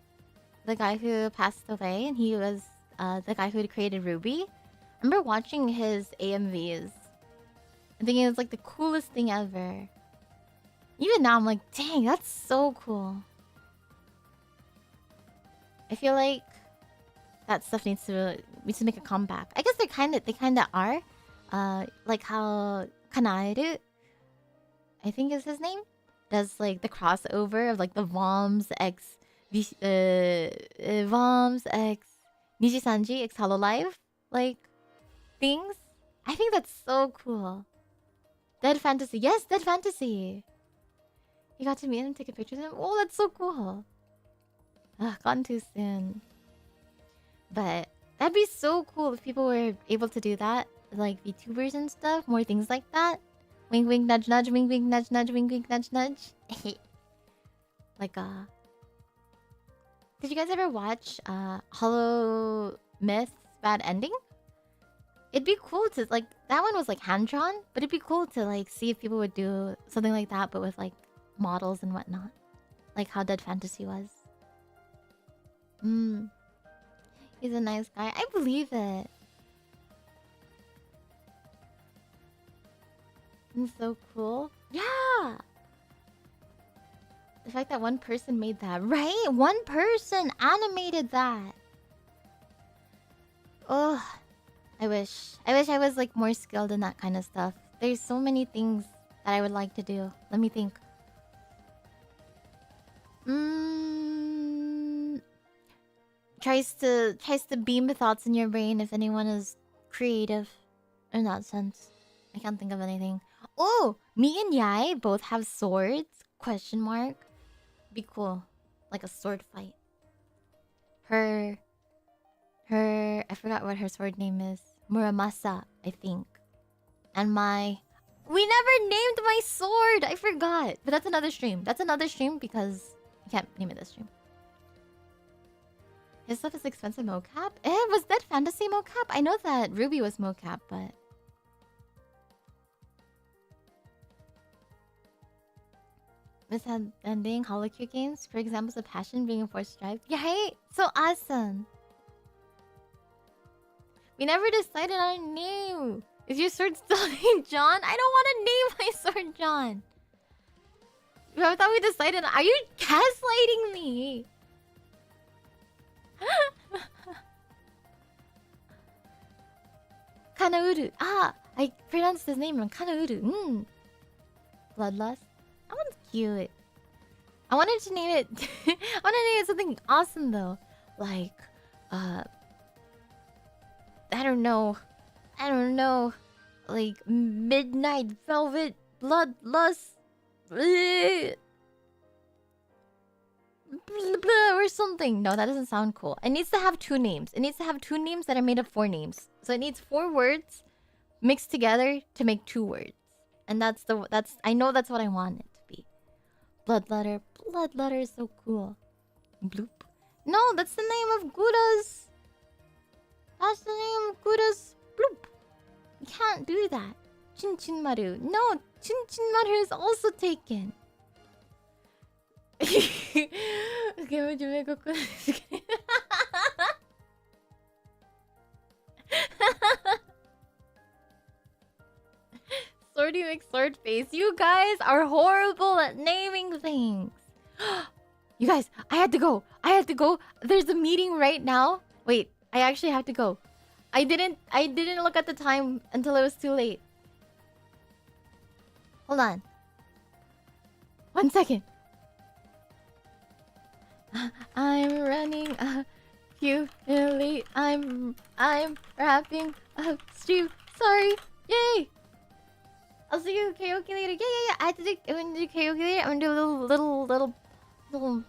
guy who passed away, and he was the guy who had created Ruby. I remember watching his AMVs and thinking it was like the coolest thing ever. Even now I'm like, dang, that's so cool. I feel like that stuff needs to make a comeback. I guess they kinda are. Like how Kanaeru, I think is his name, does like the crossover of like the Voms X Voms X Nijisanji X Hololive like things. I think that's so cool. Dead Fantasy. Yes, Dead Fantasy. You got to meet him, take a picture of him. Oh, that's so cool. Ugh, gone too soon. But that'd be so cool if people were able to do that. Like VTubers and stuff. More things like that. Wink wink nudge nudge, wink wink nudge nudge, wink wink nudge nudge. Like did you guys ever watch Hollow Myth's Bad Ending? It'd be cool to like, that one was like hand-drawn, but it'd be cool to like see if people would do something like that, but with like models and whatnot. Like how Dead Fantasy was. He's a nice guy. I believe it. It's so cool. Yeah! The fact that one person made that, right? One person animated that. Ugh. I wish I was like more skilled in that kind of stuff. There's so many things that I would like to do. Let me think. Tries to beam thoughts in your brain if anyone is creative in that sense. I can't think of anything. Oh, me and Yai both have swords? Question mark. Be cool. Like a sword fight. Her I forgot what her sword name is. Muramasa, I think. And we never named my sword! I forgot. But that's another stream. That's another stream because I can't name it this stream. His stuff is expensive mocap? Was that fantasy mocap? I know that Ruby was mocap, but... Mishandling holocure games, for examples of passion being a forced drive. Yeah, hey! So awesome! We never decided on a name! Is your sword still named John? I don't want to name my sword John! I thought we decided... Are you gaslighting me? Kanauru. Ah! I pronounced his name wrong. Kanauru. Bloodlust. That one's cute. I wanted to name it... I wanted to name it something awesome though. Like... I don't know. Like Midnight Velvet Bloodlust. Or something. No, that doesn't sound cool. It needs to have two names. It needs to have two names that are made of four names. So it needs 4 words mixed together to make 2 words. And I know that's what I want it to be. Bloodletter. Bloodletter is so cool. Bloop. No, that's the name of Gouda's. That's the name of Gouda's. Bloop. You can't do that. Chinchinmaru. No, Chinchinmaru is also taken. Okay, would you make a Swordy makes sword face. You guys are horrible at naming things. You guys, I had to go. There's a meeting right now. Wait, I actually have to go. I didn't look at the time until it was too late. Hold on. 1 second. I'm running a few late. I'm wrapping up stream. Sorry. Yay. I'll see you karaoke later. Yeah. I'm gonna do karaoke later. I'm gonna do a little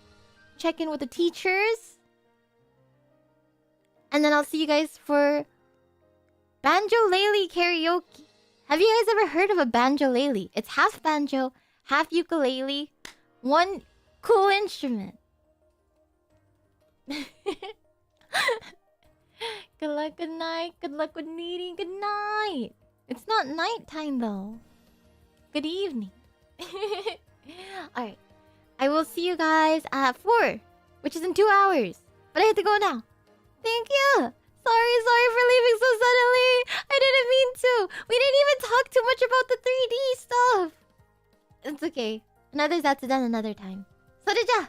check in with the teachers, and then I'll see you guys for banjo-lele karaoke. Have you guys ever heard of a banjo-lele? It's half banjo, half ukulele, one cool instrument. Good luck, good night. Good luck with meeting. Good night. It's not nighttime though. Good evening. Alright. I will see you guys at 4, which is in 2 hours. But I have to go now. Thank you. Sorry for leaving so suddenly. I didn't mean to. We didn't even talk too much about the 3D stuff. It's okay. Another Zatsudan another time. Soreja!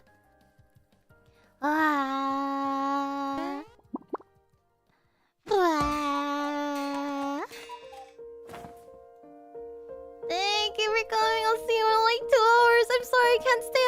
Thank you for coming. I'll see you in like 2 hours. I'm sorry I can't stay